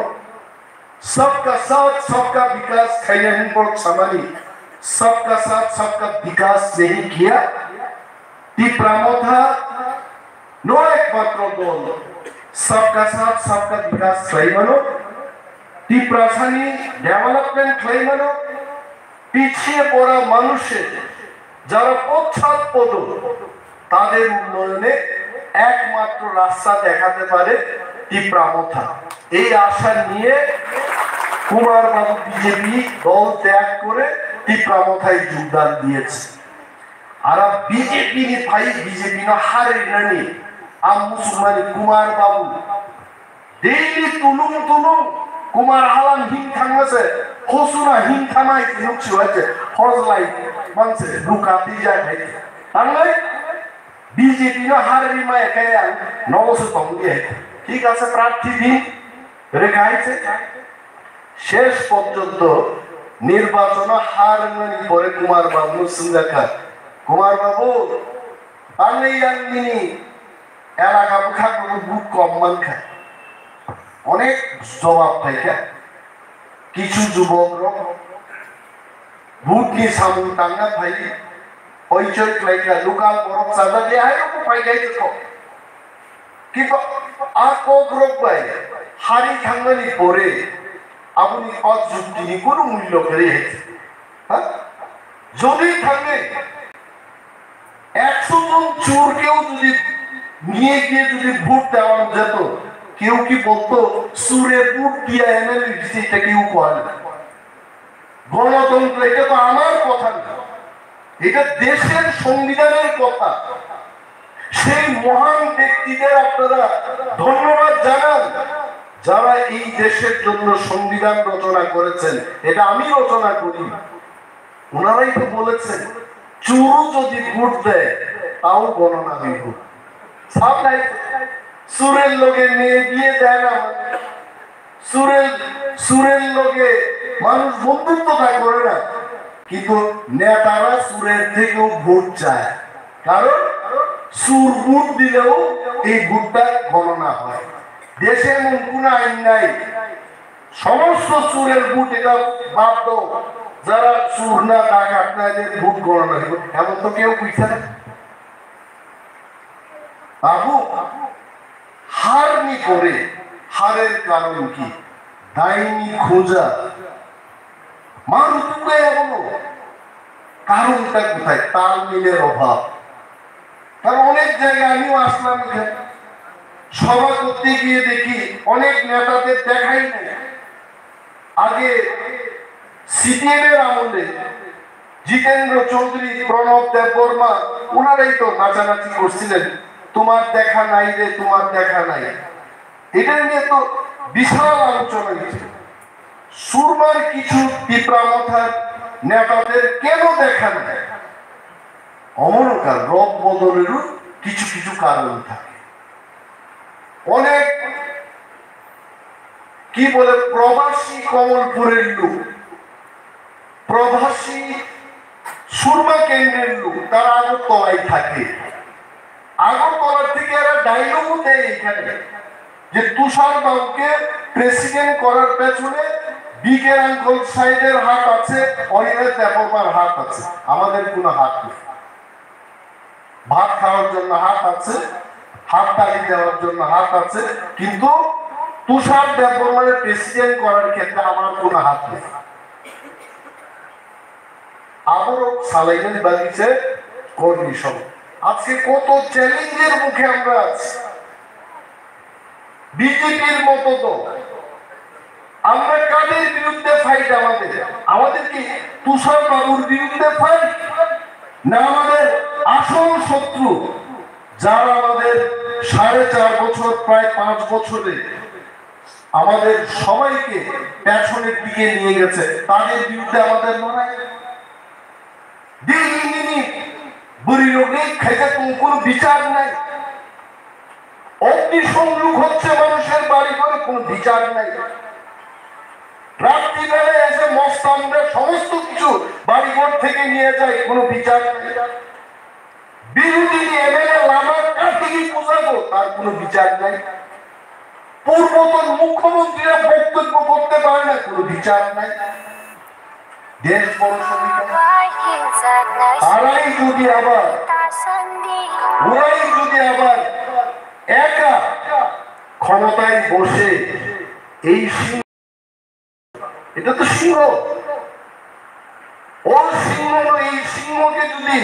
सबका साथ सबका विकास खाइने पर समानी सबका साथ सबका विकास नहीं किया তীব্রামথা नो एकमात्र दल सबका साथ सबका विकास खाइमानो তীব্রাসানি डेवलपमेंट खाइमानो পিছিয়ে পড়া মানুষের যারা পশ্চাৎপদ তাদের উন্নয়নে একমাত্র রাস্তা দেখাতে পারে তীব্রামথা। এই আশা নিয়ে কুমার বাবু বিজেপি দল ত্যাগ করে তীব্রামথায় যোগদান দিয়েছে। আর বিজেপি নি ভাই বিজেপি না হারে নানি আম মুসলমান কুমার বাবু ডেইলি তুলুম কুমার আলাম হিং থাঙ্গাছে হসুনা হিং থামাই নুকছি হয়েছে হজলাই মানছে রুকাতি যায় ভাই তাহলে বিজেপি না হারে মা একাই নবস তঙ্গিয়ে ঠিক আছে প্রার্থী দিন রেখাইছে শেষ পর্যন্ত নির্বাচন হার মানি পরে কুমার বাবু সিংহা কুমার বাবু পারলে ইয়াংমিনি এলাকা বুখা বুক কম মান খায় অনেক জবাব থাকে কিছু যুবকরা বুট নিয়ে সামনে টাঙ্গা ভাই হইচই লাইকা লোকাল বরফ চাঁদা দিয়ে আইরকম পাই গাইছে তো কিন্তু আর কোগ্রক ভাই হারি থাঙ্গানি পরে আপনি পদ যুক্তি কোনো মূল্য করে হ্যাঁ যদি থাকে 100 জন চোরকেও যদি নিয়ে গিয়ে যদি ভোট দেওয়া যেত কেউ কি বলতো সুরে ভোট দিয়া এমএলএ এটা কেউ বলে গণতন্ত্র এটা তো আমার কথা না এটা দেশের সংবিধানের কথা সেই মহান ব্যক্তিদের আপনারা ধন্যবাদ জানান, যারা এই দেশের জন্য সংবিধান রচনা করেছেন। এটা আমি রচনা করি, ওনারাই তো বলেছেন চোরও যদি ভোট দেয় তাও গণনা হইব। সুরের লোকে মেয়ে বিয়ে দেয় না, সুরের লোকে মানুষ বন্ধুত্ব করে না, কিন্তু নেতারা সুরের থেকেও ভোট চায়, কারণ সুর ভোট দিলেও এই ভোটটা গণনা হয়। দেশে এমন কোন আইন নাই সমস্ত সুরের ভোট এটা বাদ দাও, যারা সুর না ডাকাত না এদের ভোট গণনা হবে, এমন তো কেউ বুঝছে না। বাবু হারনি করে, হারের কারণ কি? দায়নি খোঁজা মানুষ এখনো কারণটা কোথায়? তাল মিলের অভাব। কারণ অনেক জায়গায় আমিও আসলাম, এখানে সভা করতে গিয়ে দেখি অনেক নেতাদের দেখাই নাই। আগে সিপিএম এর আমলে জিতেন্দ্র চৌধুরী, প্রণব দেববর্মা, ওনারাই তো নাচানাচি করছিলেন, তোমার দেখা নাই রে, তোমার দেখা নাই। এটা নিয়ে তো বিশাল আলোচনা হয়েছে। সুরমার কিছু পিঁপড়ামাথার নেতাদের কেন দেখা নাই? অমরকার রব বদলেরও কিছু কিছু কারণ থাকে। অনেক কি বলে প্রবাসী কমলপুরের লোক, প্রবাসী সুরমা কেন্দ্রের লোক, তারা আগরতলায় থাকে। আগরতলার থেকে এরা ডায়লগও দেয় এখানে যে তুষার বাবুকে প্রেসিডেন্ট করার পেছনে বিকের আঙ্কল সাহেবের হাত আছে, অনিলের দেববর্মার হাত আছে, আমাদের কোনো হাত নেই। ভাত খাওয়ার জন্য হাত আছে, হাত তালি দেওয়ার জন্য হাত আছে, কিন্তু তুষার দেববর্মার প্রেসিডেন্ট করার ক্ষেত্রে আমার কোনো হাত নেই। আবারও সালাইগঞ্জ বাগিচে কর্মী সব আজকে কত চ্যালেঞ্জের মুখে আমরা আছি। বিজেপির মতো তো আমরা কাদের বিরুদ্ধে ফাইট? আমাদের কি তুষার বাবুর বিরুদ্ধে ফাইট, না আমাদের আসল শত্রু যারা আমাদের 4.5 বছর, প্রায় 5 বছরে আমাদের সবাইকে পেছনের দিকে নিয়ে গেছে, তাদের বিরুদ্ধে আমাদের লড়াই? বুড়ি রোগে খেতে কোনো বিচার নাই, অগ্নিসংযোগ হচ্ছে মানুষের বাড়ি করে, কোনো বিচার নাই। রাত্রিবেলায় এসে মস্তানরা সমস্ত কিছু বাড়িঘর থেকে নিয়ে যায়, কোনো বিচার নাই। বিরোধী এমএলএ লামার কাটিয়ে বোঝাবো, তার কোনো বিচার নাই। পূর্বতন মুখ্যমন্ত্রীরা বক্তব্য করতে পারে না, কোনো বিচার নাই। দেশ বড় সমীক্ষা, তারাই যদি আবার একা ক্ষমতায় বসে এই সিংহ, এটা তো সিংহ, ও সিংহ, এই সিংহকে যদি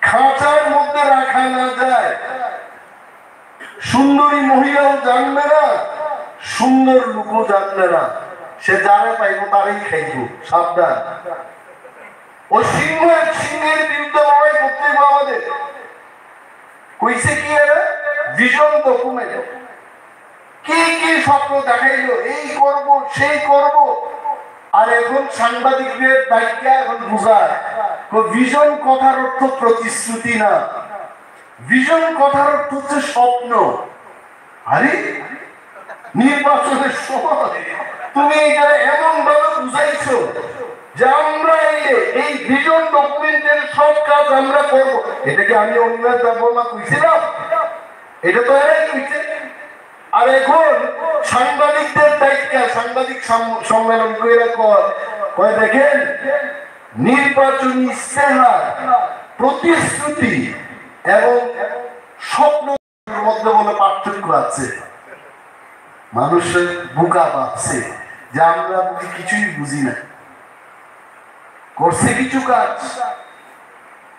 খাঁচার মধ্যে রাখা না যায়, সুন্দরী মহিলাও জানবে না, সুন্দর লোকও জানবে না, সে যারা পাইব তারাই খাইব, সাবধান। ও সিংহের বিরুদ্ধে লড়াই করতে হবে আমাদের। কইছে কি এরা ভিশন ডকুমেন্ট, কি কি স্বপ্ন দেখাইলো, এই করব সেই করব, আর এখন সাংবাদিকদের দায়িত্ব এখন বুঝায় ভিশন কথার অর্থ প্রতিশ্রুতি না, ভিশন কথার অর্থ হচ্ছে স্বপ্ন। আরে নির্বাচনের সময় তুমি এখানে এমন ভাবে বুঝাইছো যে আমরা এই ভিশন ডকুমেন্টের সব কাজ আমরা করবো। এটা কি আমি অন্যায় দেববর্মা কইছিলাম? এটা তো এরাই কইছে। আর এখন সাংবাদিকদের দায়িত্ব, সাংবাদিক সম্মেলন করে কয় দেখেন নির্বাচনী ইস্তেহার, প্রতিশ্রুতি এবং স্বপ্নের মধ্যে বলে পার্থক্য আছে। মানুষের বোকা ভাবছে যে আমরা কিছুই বুঝি না, করছে কিছু কাজ,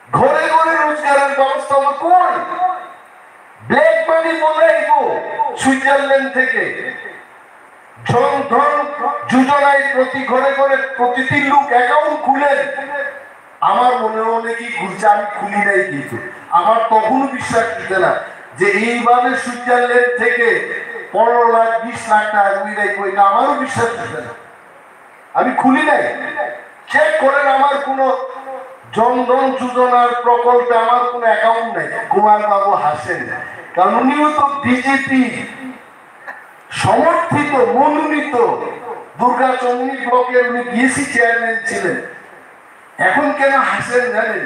ঘরে ঘরে রোজগারের ব্যবস্থা কই? ব্ল্যাক মানি বলাইব সুইজারল্যান্ড থেকে, জনধন যোজনায় প্রতি ঘরে ঘরে প্রতিটি লোক অ্যাকাউন্ট খুলেন, আমার মনে অনেকেই ঘুরছে, আমি খুলি নাই, কিন্তু আমার তখনও বিশ্বাস দিতে না যে এইভাবে সুইজারল্যান্ড থেকে 15 লাখ 20 লাখ টাকা এটা আমারও বিশ্বাস দিতে না। আমি খুলি নাই, চেক করেন, আমার কোনো জনধন যোজনার প্রকল্পে আমার কোনো অ্যাকাউন্ট নেই। কুমার বাবু হাসেন, কারণ উনিও তো বিজেপি সমর্থিত মনোনীত দুর্গাচৌমুহনী ব্লকের উনি বিএসসি চেয়ারম্যান ছিলেন। এখন কেন হাসেন জানেন?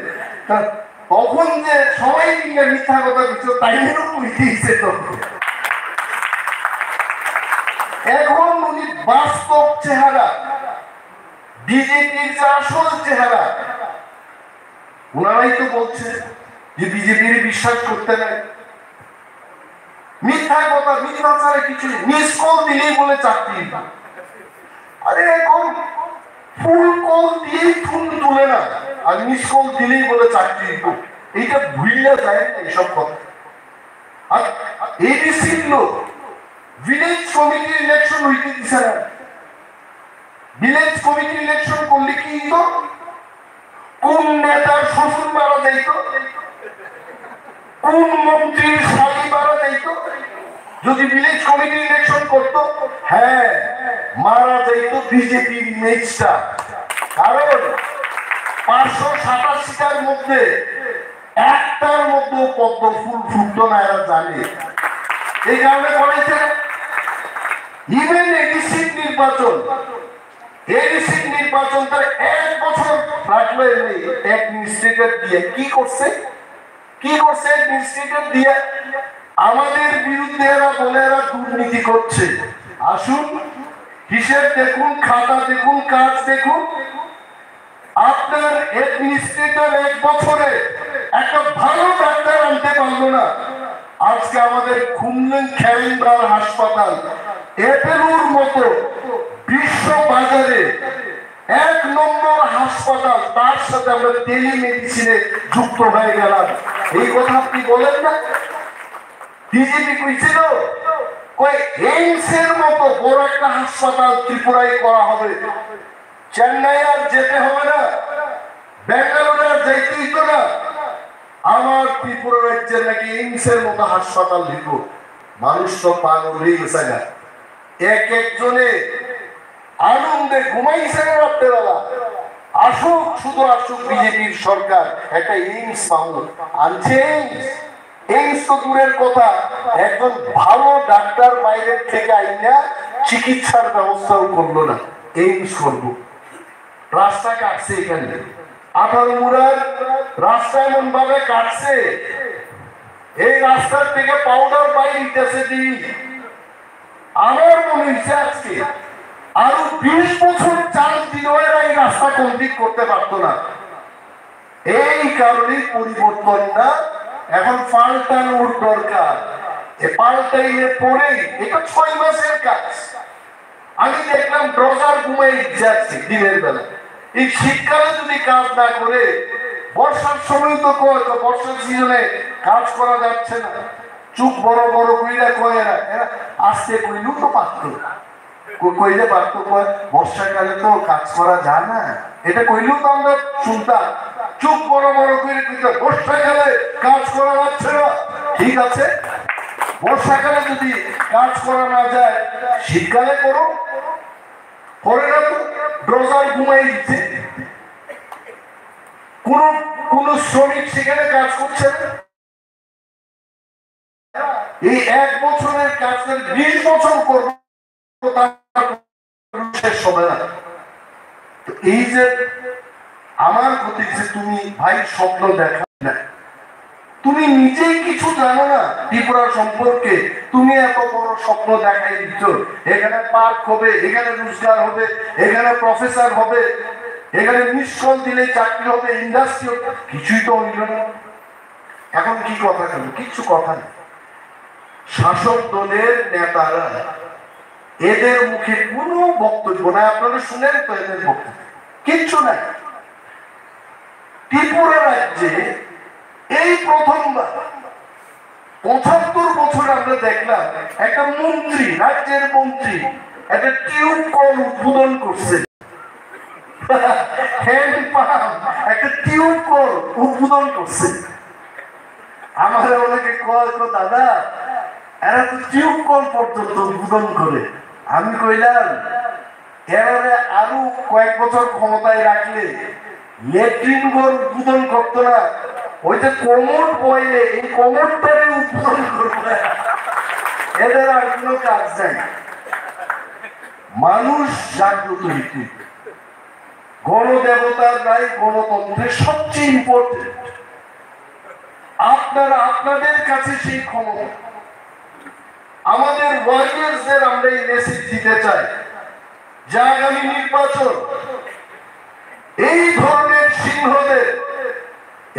তখন যে সবাই মিলে মিথ্যা কথা বলছিল তাইদেরও দিয়েছে। এখন উনি বাস্তব চেহারা, বিজেপির যে আসল চেহারা, ওনারাই তো বলছে যে বিজেপির বিশ্বাস করতে নাই। মিথ্যা কথা, মিথ্যা ছাড়া কিছু মিস কল দিলেই বলে চাকরি। আরে এখন ফুল কল দিয়েই ফোন তুলে না, আর মিস কল দিলেই বলে চাকরি। এইটা ভুইলা যায় না এইসব কথা। আর এডিসির লোক ভিলেজ কমিটি ইলেকশন হইতে দিছে না। ভিলেজ কমিটি ইলেকশন করলে কি তো কোন নেতার শ্বশুর মারা যাইত, কোন মন্ত্রীর শালী মারা যাইত, যদি ভিলেজ কমিটি ইলেকশন করত, হ্যাঁ মারা যাইত বিজেপির ইমেজটা। কারণ 587টার মধ্যে একটার মধ্যে পদ্ম ফুল ফুটতো না, এরা জানে। এই কারণে করেছে ইভেন এডিসি নির্বাচন তার 1 বছর রাখলো অ্যাডমিনিস্ট্রেটর দিয়ে। কি করছে অ্যাডমিনিস্ট্রেটর দিয়ে? আমাদের বিরুদ্ধে এরা বলে এরা দুর্নীতি করছে। আসুন হিসেব দেখুন, খাতা দেখুন, কাজ দেখুন। আপনার অ্যাডমিনিস্ট্রেটর 1 বছরে একটা ভালো ডাক্তার আনতে পারলো না। আজকে আমাদের খুললেন খেলবার হাসপাতাল, এপেলুর মতো বিশ্ব বাজারে 1 নম্বর হাসপাতাল, তার সাথে আমরা টেলিমেডিসিনে যুক্ত হয়ে গেলাম। এই কথা আপনি বলেন না? বিজেপি কইছিল এইমস এর মতো বড় একটা হাসপাতাল ত্রিপুরায় করা হবে, চেন্নাই আর যেতে হবে না, বেঙ্গালুরু আর যাইতে হইতো না। আমার ত্রিপুরা রাজ্যের নাকি এইমস এর মতো হাসপাতাল দিব। মানুষ তো পাগল হয়ে গেছে না। একজনে আনন্দে ঘুমাইছে না রাত্রেবেলা। আসুক, শুধু আসুক বিজেপির সরকার, একটা এইমস মামুল আনছে। এইমস তো দূরের কথা, একজন ভালো ডাক্তার বাইরের থেকে আইনা চিকিৎসার ব্যবস্থাও করলো না। এইমস করবো, রাস্তা কাটছে, এখানে 18 মুড়ার রাস্তা এমন ভাবে কাটছে, এই রাস্তার থেকে পাউডার বাইরে দিতেছে। আমার মনে হচ্ছে আজকে আরো 20 বছর চান্স দিলেও এরা এই রাস্তা কমপ্লিট করতে পারতো না। এই কারণে পরিবর্তনটা এখন পাল্টানোর দরকার। পাল্টাইলে পরেই, এটা 6 মাসের কাজ। আমি দেখলাম ড্রজার ঘুমাই যাচ্ছে দিনের বেলা। এই শীতকালে যদি কাজ না করে, বর্ষার সময় তো বর্ষার সিজনে কাজ করা যাচ্ছে না। চুপ বড় বড় কইরা কয় এরা আসতে কইলেও তো পারত, কইলে পারত। বর্ষাকালে তো কাজ করা যায় না, এটা কইলেও তো আমরা শুনতাম। চুপ বড় বড় কইরে কইতে বর্ষাকালে কাজ করা যাচ্ছে না। ঠিক আছে, বর্ষাকালে যদি কাজ করা না যায়, শীতকালে করো। করে না তো, ড্রজার ঘুমাই দিচ্ছে। কোন শ্রমিক সেখানে কাজ করছে না। এই 1 বছরের কাজ 20 বছর করবো, শেষ হবে না। এই যে আমার প্রতি যে তুমি ভাই স্বপ্ন দেখা না, তুমি নিজেই কিছু জানো না ত্রিপুরা সম্পর্কে। তুমি এত বড় স্বপ্ন দেখাই দিচ্ছ, এখানে পার্ক হবে, এখানে রোজগার হবে, এখানে প্রফেসর হবে, এখানে মিস কল দিলে চাকরি হবে, ইন্ডাস্ট্রি হবে। কিছুই তো হইল না। এখন কি কথা ছিল? কিছু কথা নেই। শাসক দলের নেতারা, এদের মুখে কোনো বক্তব্য নাই। আপনারা শুনেন তো এদের বক্তব্য কিচ্ছু নাই। ত্রিপুরা রাজ্যে এই প্রথমবার 75 বছর আমরা দেখলাম একটা মন্ত্রী, রাজ্যের মন্ত্রী একটা টিউব কল উদ্বোধন করছে। হ্যান্ড পাম্প একটা টিউব কল উদ্বোধন করছে। আমাদের অনেকে কয় দাদা এরা তো টিউব কল পর্যন্ত উদ্বোধন করে। আমি কইলাম এরা আরো কয়েক বছর ক্ষমতায় রাখলে ল্যাট্রিন ঘর উদ্বোধন করতো না, ওই যে কোমর বইলে এই কোমরটারে উদ্বোধন করবে। এদের আর কোনো কাজ নাই। মানুষ জাগ্রত হইতে, গণদেবতার রায় গণতন্ত্রের সবচেয়ে ইম্পর্টেন্ট। আপনারা আপনাদের কাছে সেই ক্ষমতা, আমাদের ওয়ারিয়ার্সদের আমরা এই মেসেজ দিতে চাই যে আগামী নির্বাচন এই ধরনের সিংহদের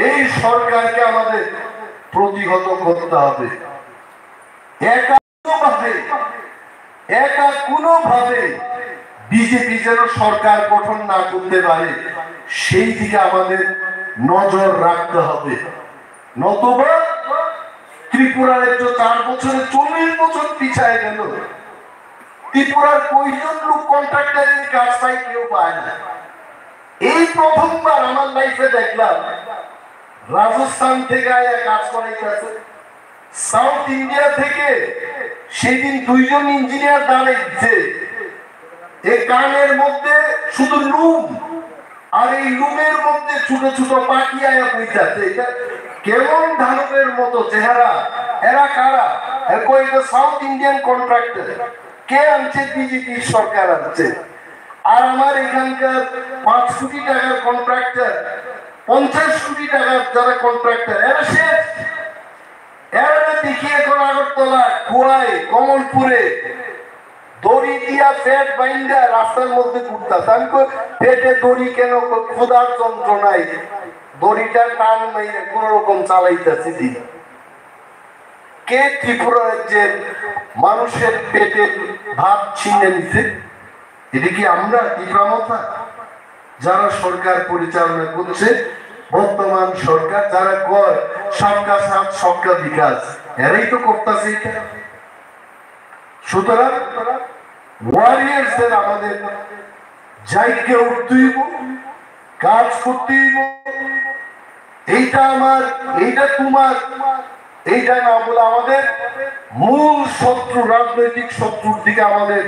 এই সরকারকে আমাদের প্রতিহত করতে হবে। একা কোনোভাবে বিজেপি যেন সরকার গঠন না করতে পারে সেই দিকে আমাদের নজর রাখতে হবে। নতুবা ত্রিপুরার একটু 4 বছরে 40 বছর পিছায় গেল। ত্রিপুরার কয়জন লোক কন্ট্রাক্টরের কাজ পাই, কেউ পায় না। এই প্রথমবার আমার লাইফে দেখলাম রাজস্থান থেকে কাজ করাইতেছে, সাউথ ইন্ডিয়া থেকে সেদিন 2 জন ইঞ্জিনিয়ার দাঁড়াইছে। এই কানের মধ্যে শুধু লুম, আর এই লুমের মধ্যে ছোট ছোট পাখি আয়া বইতাছে। এটা কেমন ধানকের মতো চেহারা। এরা কারা? South Indian contractor. কে আনছে? বিজেপি সরকার আনছে। আর আমার এখানকার 5 কোটি টাকার কন্ট্রাক্টর, 50 কোটি টাকার যারা কন্ট্রাক্টর, এরা শেষ। এরা দেখি এখন আগরতলা, খোয়াই, কমলপুরে দড়ি দিয়া পেট বাইন্দা রাস্তার মধ্যে ঘুরতাছে। আমি পেটে দড়ি কেন? ক্ষুধার যন্ত্রণায় দড়িটা টান মাইরে কোন রকম চালাইতেছে দিন। কে ত্রিপুরা রাজ্যের মানুষের পেটে ভাত ছিনে নিছে? এটা কি আমরা ত্রিপুরা? যারা সরকার পরিচালনা করছে, বর্তমান সরকার, যারা কয় সবকা সাথ সবকা বিকাশ, এরাই তো করতেছে এটা। সুতরাং ওয়ারিয়ার্সদের আমাদের জায়গা উঠতে হইব, কাজ করতে হইব। এইটা আমার, এইটা তোমার, এইটা না বলে আমাদের মূল শত্রু, রাজনৈতিক শত্রুর দিকে আমাদের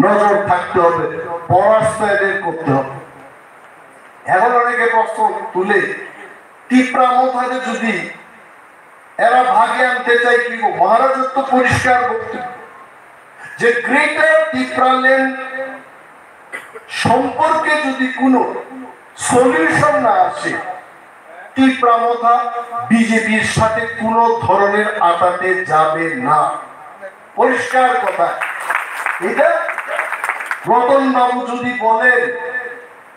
নজর থাকতে হবে, পরাস্ত এদের করতে হবে। এখন অনেকে প্রশ্ন তুলে ত্রিপুরা মথারে যদি এরা ভাগে আনতে চাই কি? মহারাজত্ব পরিষ্কার বক্তব্য যে গ্রেটার ত্রিপুরাল্যান্ড সম্পর্কে যদি কোনো সলিউশন না আসে, ত্রিপুরা মথা বিজেপির সাথে কোনো ধরনের আটাতে যাবে না। পরিষ্কার কথা। এটা রতন বাবু যদি বলেন,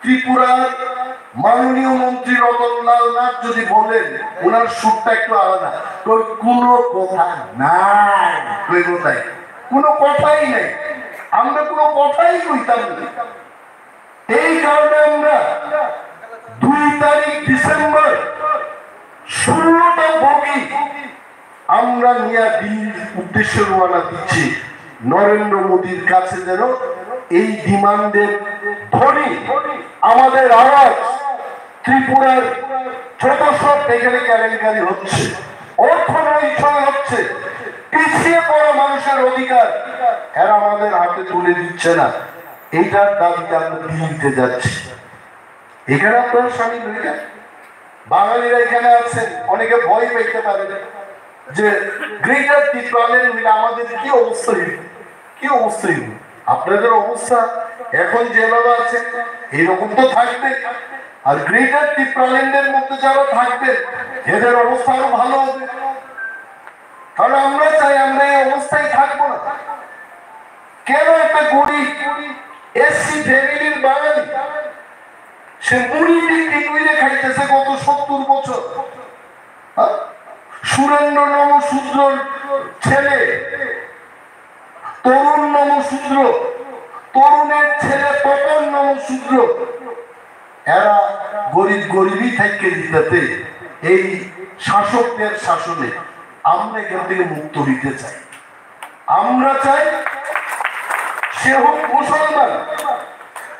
ত্রিপুরার মাননীয় মন্ত্রী রতনলাল নাথ যদি বলেন, ওনার সুরটা একটু আলাদা। কোনো কথা নাই, কোথায় কোনো কথাই নেই। আমরা কোনো কথাই কইতাম না। এই কারণে আমরা 2 তারিখ ডিসেম্বর 16টা বগি আমরা নিয়ে দিল্লির উদ্দেশ্যে রওনা দিচ্ছি। নরেন্দ্র মোদীর কাছে যেন এই ডিমান্ডের ধ্বনি, আমাদের আওয়াজ ত্রিপুরার ছোট সব এখানে কেলেঙ্কারি হচ্ছে, অর্থনৈতিক হচ্ছে, পিছিয়ে পড়া মানুষের অধিকার এরা আমাদের হাতে তুলে দিচ্ছে না। এইটার দাবিতে আমরা দিল্লিতে যাচ্ছি। এখানে আপনার সামিল হয়ে যায়। বাঙালিরা এখানে আছেন, অনেকে ভয় পেতে পারে যে গ্রেটার ত্রিপুরাল্যান্ড হইলে আমাদের কি অবস্থা হইবে, কি অবস্থা হইবে। আপনাদের অবস্থা এখন যেভাবে আছে এইরকম তো থাকবে। আর গ্রেটার ত্রিপুরাল্যান্ডের মধ্যে যারা থাকবে এদের অবস্থা আরো ভালো হবে। কারণ আমরা চাই আমরা এই অবস্থায় থাকবো না। কেন একটা গরিব এসসি ফ্যামিলির বাঙালি সে মুড়ি বিক্রি করে খাইতেছে গত 70 বছর। সুরেন্দ্র নমশূদ্র ছেলে, তরুণ নমশূদ্র, তরুণের ছেলে তপন নমশূদ্র, এরা গরিব গরিবই থেকে দিতে এই শাসকদের শাসনে আমরা এখান থেকে মুক্ত হইতে চাই। আমরা চাই সে হোক মুসলমান,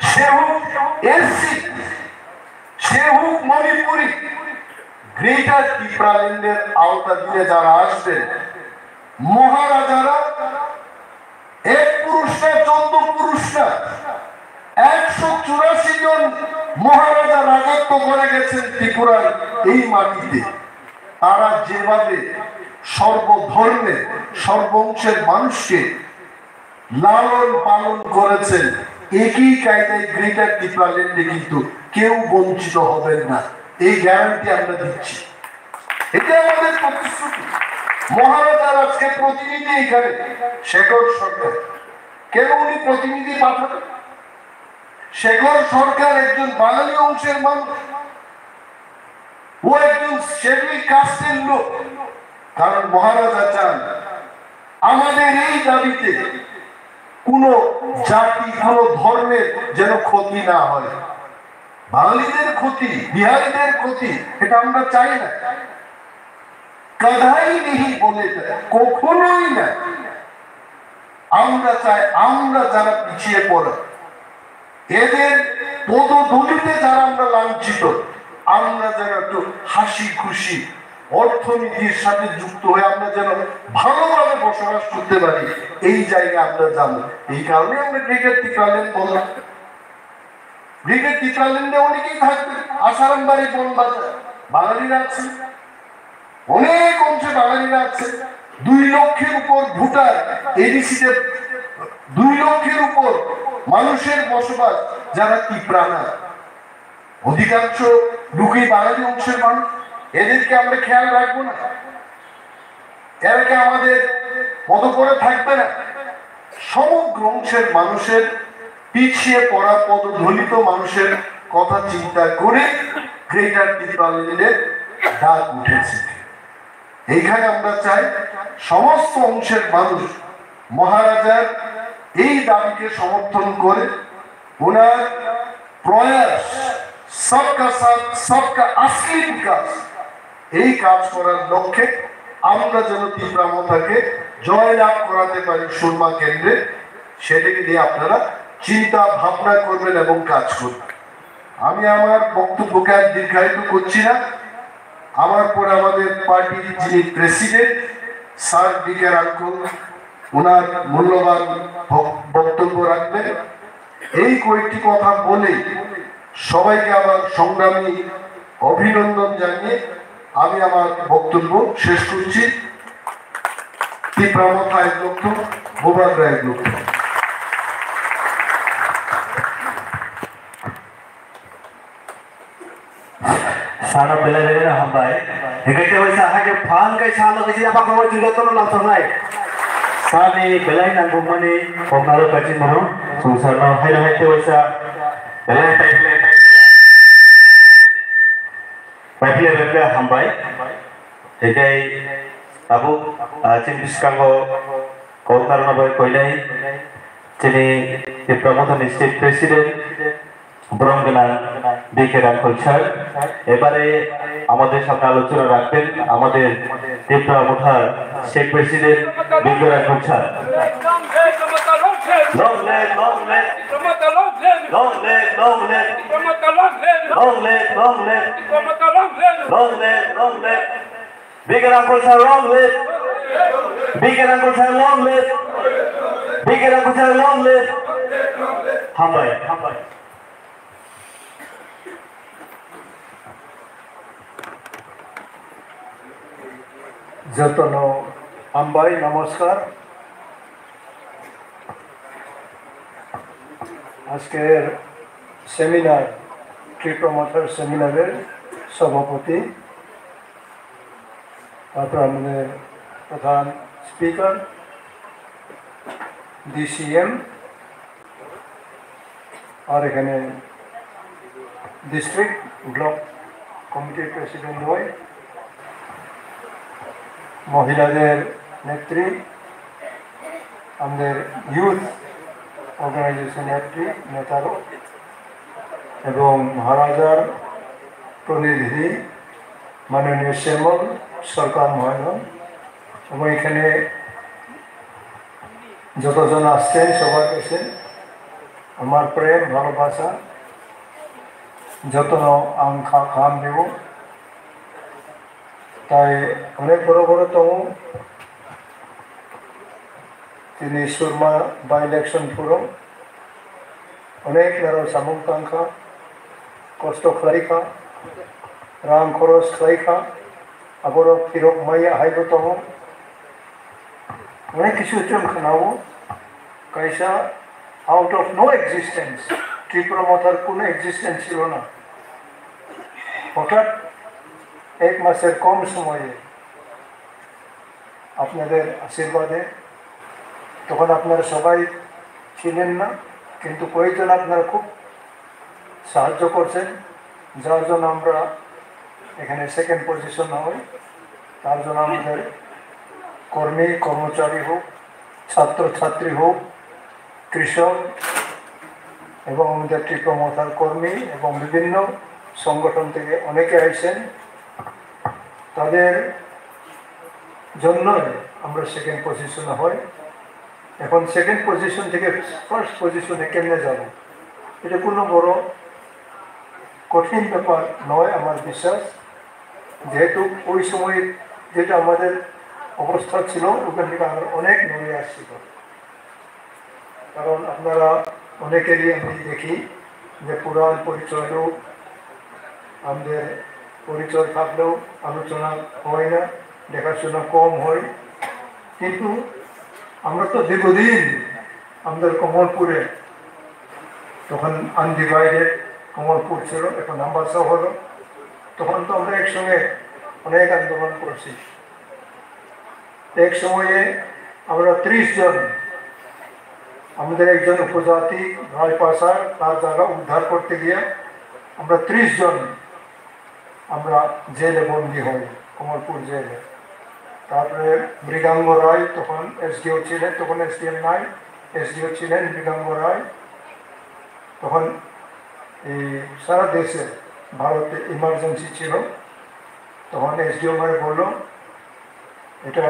সে সে হোক এসসি, সে হোক মণিপুরি, গ্রেটার ত্রিপুরাল্যান্ডের আওতাধীনে যারা আসবেন, মহারাজারা এক পুরুষ না 14 পুরুষ না 184 জন মহারাজা রাজত্ব করে গেছেন ত্রিপুরার এই মাটিতে। তারা যেভাবে সর্বধর্মের সর্বংশের মানুষকে লালন পালন করেছেন, একই কায়দায় গ্রেটার ত্রিপুরাল্যান্ডে কিন্তু কেউ বঞ্চিত হবেন না, এই গ্যারান্টি আমরা দিচ্ছি। এটা আমাদের প্রতিশ্রুতি। মহারাজার আজকে প্রতিনিধি এখানে শেখর সরকার, কেন উনি প্রতিনিধি পাঠাবেন? শেখর সরকার একজন বাঙালি অংশের মানুষ, ও একজন শেডুল কাস্টের লোক। কারণ মহারাজা চান আমাদের এই দাবিতে কোন জাতি কোন ধর্মের যেন ক্ষতি না হয়, বাঙালিদের ক্ষতি, বিহারীদের ক্ষতি, এটা আমরা চাই না, কদাই নেই বলে কখনোই না। আমরা চাই আমরা যারা পিছিয়ে পড়া, এদের পদদলিতে যারা আমরা লাঞ্ছিত, আমরা যেন একটু হাসি খুশি অর্থনীতির সাথে যুক্ত হয়ে আমরা যেন ভালোভাবে বসবাস করতে পারি, এই জায়গায় আমরা যাবো। এই কারণে আমরা গ্রেটার ত্রিপুরাল্যান্ড বললাম। গ্রেটার ত্রিপুরাল্যান্ডে অনেকেই থাকবে, আসারামবাড়ি, বনবাজার বাঙালিরা আছে, অনেক অংশে বাঙালিরা আছে। 2 লক্ষের উপর ভোটার এডিসিতে, 2 লক্ষের উপর মানুষের বসবাস যারা ত্রিপুরা না, অধিকাংশ লোকই বাঙালি অংশের মানুষ। এদেরকে আমরা খেয়াল রাখবো না? এরা কি আমাদের মতো করে থাকবে না? সমগ্র অংশের মানুষের পিছিয়ে পড়া পদদলিত মানুষের কথা চিন্তা করে গ্রেটার ত্রিপুরাল্যান্ডের ডাক উঠেছে। এইখানে আমরা চাই সমস্ত অংশের মানুষ মহারাজার এই দাবিকে সমর্থন করে ওনার প্রয়াস সবকা সাথ সবকা আসলি বিকাশ, এই কাজ করার লক্ষ্যে আমরা যেন ত্রিপুরা মাতাকে জয় লাভ করাতে পারি সুরমা কেন্দ্রে, সেটাকে দিয়ে আপনারা চিন্তা ভাবনা করবেন এবং কাজ করবেন। আমি আমার বক্তব্যকে আর দীর্ঘায়িত করছি না। আমার পরে আমাদের পার্টির যিনি প্রেসিডেন্ট স্যার ডিকে রাঙ্কুল, ওনার মূল্যবান বক্তব্য রাখবেন। এই কয়েকটি কথা বলে সবাইকে আমার সংগ্রামী অভিনন্দন জানিয়ে আমি আমার বক্তব্য শেষ করছি। ত্রিপুরা মাতা এক লক্ষ, মোবারক এক লক্ষ। सारा बेला देवे ना हम भाई हेगटे वैसा आगे फान के सालो के apa kamu juga tuh langsung naik साने बेला ना घुमने पकारो कच्ची मरो संसार ना हाय हाय वैसा बेला पाइपले बेला हम भाई हेगे abu चिंबिस कांगो कौतार ना भाई कोई नहीं चले ये प्रमोशन स्टेट प्रेसिडेंट ব্রহ্মগেলা ডিকে রাঙ্কুল স্যার এবারে আমাদের সামনে আলোচনা রাখবেন আমাদের ত্রিপুরা মোথার স্টেট প্রেসিডেন্ট বিজ্ঞ Rankul sir. Long live long live long live long live long live long live long live long live বিজ্ঞ রাঙ্কুল স্যার লং লেগ বিজ্ঞ রাঙ্কুল স্যার লং লেগ বিজ্ঞ রাঙ্কুল স্যার লং লেগ হামবাই হামবাই যতন আম্বাই নমস্কার। আজকের সেমিনার ত্রিপুরা মাতার সেমিনারের সভাপতি, তারপর আমাদের প্রধান স্পিকার ডিসিএম, আর এখানে ডিস্ট্রিক্ট ব্লক কমিটির প্রেসিডেন্ট হয়, মহিলাদের নেত্রী, আমাদের ইউথ অর্গানাইজেশন নেত্রী নেতারও এবং মহারাজার প্রতিনিধি মাননীয় শ্যামল সরকার মহাজন এবং এখানে যতজন আসছেন সবার কাছে আমার প্রেম ভালোবাসা যত্ন আম খান দেব। তাই অনেক বড় বড় তম তিনি সুরমা বাই ইলেকশন পুরো অনেক নারো সামুং কাঙ্ক্ষা কষ্ট খাইখা রাং খরচ খাইখা আবার ফিরক মাইয়া হাইব তম অনেক কিছু চম খানাবো কাইসা out of no existence Tripura মাথার কোনো এক্সিস্টেন্স ছিল না। হঠাৎ এক মাসের কম সময়ে আপনাদের আশীর্বাদে, তখন আপনারা সবাই ছিলেন না, কিন্তু কয়েকজন আপনারা খুব সাহায্য করছেন, যার জন্য আমরা এখানে সেকেন্ড পজিশন হই। তার জন্য আমাদের কর্মী কর্মচারী হোক, ছাত্রছাত্রী হোক, কৃষক এবং আমাদের ত্রিপুরা মাথার কর্মী এবং বিভিন্ন সংগঠন থেকে অনেকে আইছেন, তাদের জন্যই আমরা সেকেন্ড পজিশনে হই। এখন সেকেন্ড পজিশন থেকে ফার্স্ট পজিশনে কেমনে যাব, এটা কোনো বড় কঠিন ব্যাপার নয় আমার বিশ্বাস। যেহেতু ওই সময় যেটা আমাদের অবস্থা ছিল ওখান থেকে আমরা অনেক নড়ে আসছিল। কারণ আপনারা অনেকেরই আমি দেখি যে পুরাণ পরিচয়ও আমাদের পরিচয় থাকলেও আলোচনা হয় না, দেখাশোনা কম হয়। কিন্তু আমরা তো দীর্ঘদিন আমাদের কমলপুরে, তখন আনডিভাইডেড কমলপুর ছিল, এখন আম্বাসা হলো, তখন তো আমরা একসঙ্গে অনেক আন্দোলন করছি। এক সময়ে আমরা 30 জন, আমাদের একজন উপজাতি রায়পাশার তার জায়গা উদ্ধার করতে গিয়ে আমরা 30 জন আমরা জেলে বন্দী হই, কমলপুর জেলে। তারপরে মৃগাঙ্গ রায় তখন এসডিও ছিলেন, তখন এসডিএম নাই, এসডিও ছিলেন মৃগাঙ্গ রায়। তখন এই সারা দেশে ভারতে ইমার্জেন্সি ছিল, তখন এসডিও ভাই বলল এটা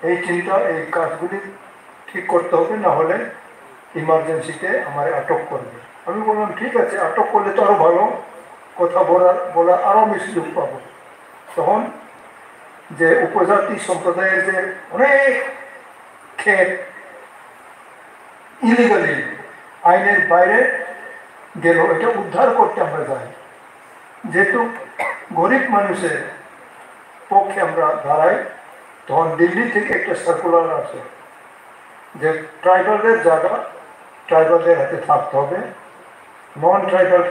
এই চিন্তা এই কাজগুলি ঠিক করতে হবে, না হলে ইমার্জেন্সিতে আমার আটক করবে। আমি বললাম ঠিক আছে, আটক করলে তো আরও ভালো, কথা বলার আরও বেশি সুযোগ পাবো। তখন যে উপজাতি সম্প্রদায়ের যে অনেক ক্ষেত ইলিগালি আইনের বাইরে গেল, এটা উদ্ধার করতে আমরা যাই। যেহেতু গরিব মানুষের পক্ষে আমরা দাঁড়াই, তখন দিল্লি থেকে একটা সার্কুলার আছে যে ট্রাইবালদের জায়গা ট্রাইবালদের হাতে থাকতে হবে, নন ট্রাইবাল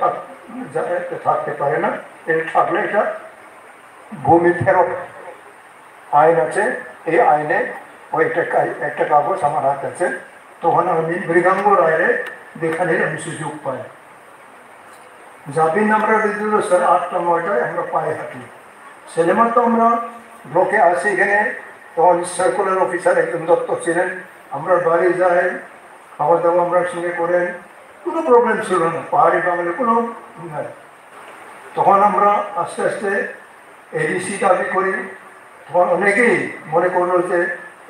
থাকতে পারে না। এটা থাকলে এটা ভূমি ফেরত আইন আছে, এই আইনে ওই একটা কাগজ আমার হাতে আছে। তখন আমি মৃগাঙ্গ রায়ের দেখানোর আমি সুযোগ পাই। যাবিন আমরা দিল স্যার 8টা 9টায় আমরা পায়ে হাঁটি। সিনেমা তো আমরা ব্লকে আসি এখানে, তখন সার্কুলার অফিসার একজন দত্ত ছিলেন, আমরা বাড়ি যাই, খাওয়া দাওয়া আমরা সঙ্গে করেন, কোনো প্রবলেম ছিল না, পাহাড়ি বাঙালি কোনো নাই। তখন আমরা আস্তে আস্তে এডিসি দাবি করি, তখন অনেকেই মনে করলো যে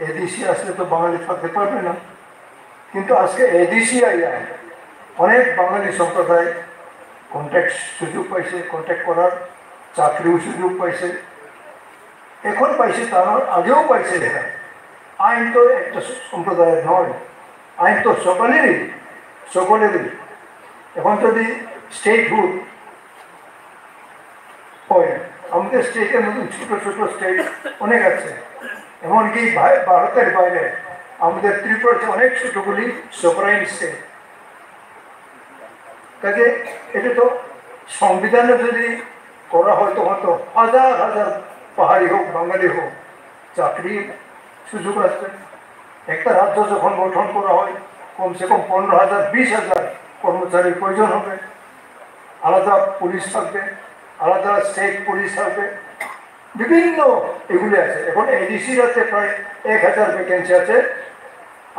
এডিসি আসলে তো বাঙালি থাকতে পারবে না। কিন্তু আজকে এডিসি আইয়া অনেক বাঙালি সম্প্রদায় কন্ট্যাক্ট সুযোগ পাইছে, কন্ট্যাক্ট করার চাকরিও সুযোগ পাইছে, এখন পাইছে, তার আগেও পাইছে। এরা আইন তো একটা সম্প্রদায়ের নয়, আইন তো সকলেরই। এখন যদি স্টেটহুড হয়, আমাদের স্টেটের মতন ছোট ছোট স্টেট অনেক আছে, এমনকি ভারতের বাইরে আমাদের ত্রিপুরাতে অনেক ছোটগুলি সফরাইন স্টেট। কাজে এটা তো সংবিধানে যদি করা হয়, তখন তো হাজার হাজার পাহাড়ি হোক বাঙালি হোক চাকরি সুযোগ আসবে। একটা রাজ্য যখন গঠন করা হয়, কমসে কম 15,000 20,000 কর্মচারীর প্রয়োজন হবে, আলাদা পুলিশ থাকবে, আলাদা স্টেট পুলিশ থাকবে, বিভিন্ন এগুলি আছে। এখন এডিসির আছে প্রায় 1,000 ভ্যাকেন্সি আছে।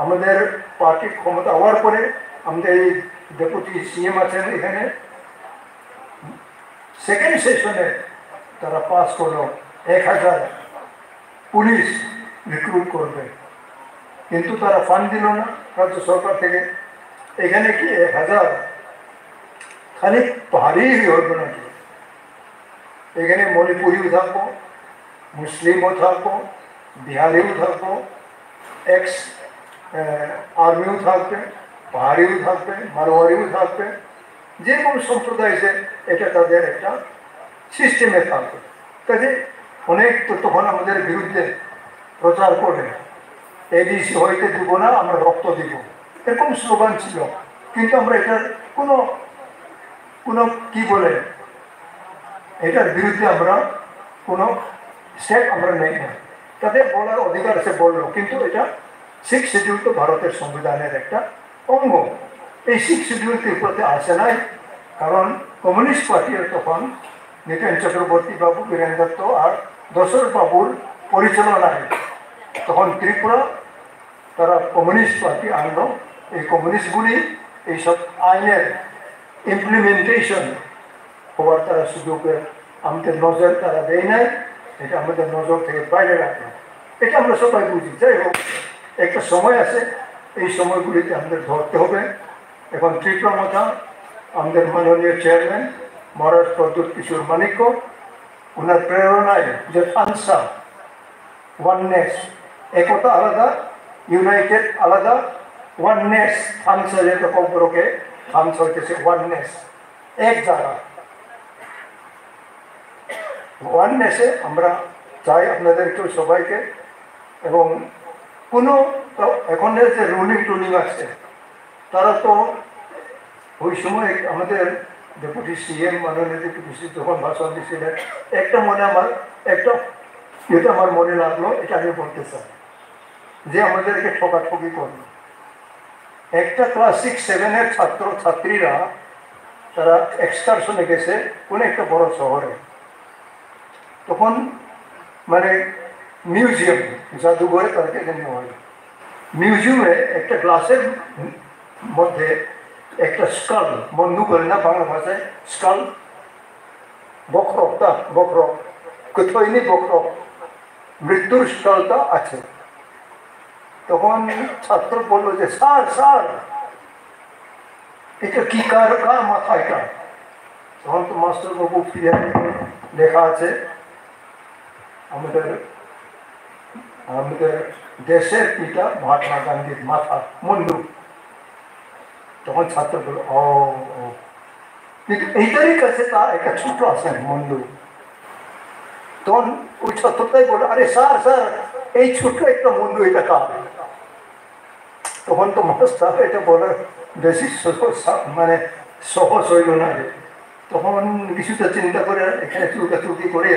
আমাদের পার্টি ক্ষমতা হওয়ার পরে আমাদের এই ডেপুটি সিএম আছেন এখানে, সেকেন্ড সেশনে তারা পাস করলো 1,000 পুলিশ রিক্রুট করবে, কিন্তু তারা ফান্ড দিল না রাজ্য সরকার থেকে। এখানে কি 1000 খালি পাহাড়ি হইব নাকি? এখানে মণিপুরিও থাকবো, মুসলিমও থাকবো, বিহারিও থাকবো, এক্স আর্মিও থাকবে, পাহাড়িও থাকবে, মারোয়ারিও থাকবে, যে কোনো সম্প্রদায় যে এটা তাদের একটা সিস্টেমে থাকবে। কাজে অনেক তো তখন আমাদের বিরুদ্ধে প্রচার করে এডিসি হইতে দিব না, আমরা রক্ত দিব, এরকম স্লোগান ছিল। কিন্তু আমরা এটার কোনো কোনো কি বলে এটার বিরুদ্ধে আমরা কোনো স্টেপ আমরা নেই না। তাদের বলার অধিকার আছে, বললো, কিন্তু এটা 6 শিডিউল তো ভারতের সংবিধানের একটা অঙ্গ। এই 6 শিডিউল ত্রিপুরাতে আসে নাই, কারণ কমিউনিস্ট পার্টির তখন নিপেন চক্রবর্তী বাবু, বীরেন দত্ত আর দশরথ বাবুর পরিচালনায় তখন ত্রিপুরা তারা কমিউনিস্ট পার্টি আনলো। এই কমিউনিস্টগুলি এইসব আইনের ইমপ্লিমেন্টেশন হওয়ার তারা সুযোগের আমাদের নজর তারা দেয় নাই, এটা আমাদের নজর থেকে বাইরে রাখলো। এটা আমরা সবাই বুঝি। যাই হোক, একটা সময় আছে, এই সময়গুলিতে আমাদের ধরতে হবে। এখন ত্রিপুরা মাথা আমাদের মাননীয় চেয়ারম্যান মহারাজ প্রদ্যুৎ কিশোর মানিক্য, ওনার প্রেরণায় যে থানসা ওয়াননেস, একতা আলাদা, ইউনাইটেড আলাদা, ওয়াননেস থানসা যেটা কম্পরকে থানসা হইতেছে ওয়াননেস, এক জায়গা। ওয়াননেসে আমরা চাই আপনাদেরকেও সবাইকে, এবং কোনো এখন যে রুলিং টুলিং আছে তারা তো ওই সময় আমাদের ডেপুটি সিএম মাননীয় ডেপুটি সিএম যখন ভাষণ দিয়েছিলেন, একটা আমার মনে লাগলো, এটা আমি বলতে চাই, যে আমাদেরকে ঠকাঠকি করলো। একটা ক্লাস 6-7 ছাত্র ছাত্রীরা তারা এক্সকারশনে গেছে কোনো একটা বড় শহরে, তখন মানে মিউজিয়াম, জাদুঘরে তাদেরকে এখানে হয়। মিউজিয়ামে একটা গ্লাসের মধ্যে একটা স্কাল, বন্ধু করে না বাংলা ভাষায় স্কাল, বক্রকটা বক্রক কোথায়নি বক্রক, মৃত্যুর স্কালটা আছে। তখন ছাত্র বললো যে স্যার স্যার এটা কি কার কার মাথা এটা? তখন তো মাস্টার বাবু ফিরে লেখা আছে আমাদের আমাদের দেশের পিতা মহাত্মা গান্ধীর মাথা, মুন্ডু। তখন ছাত্র বলল ও, কিন্তু এইটারই কাছে তার একটা ছোট আছে মুন্ডু। তখন ওই ছাত্রটাই বলল, আরে স্যার স্যার এই ছোট্ট একটা মুন্ডু, এটা কার? তখন তো মাস্টার এটা বলার বেশি মানে সহজ হইল না। তখন কিছুটা চিন্তা করে এখানে চুলকাচুলকি করে,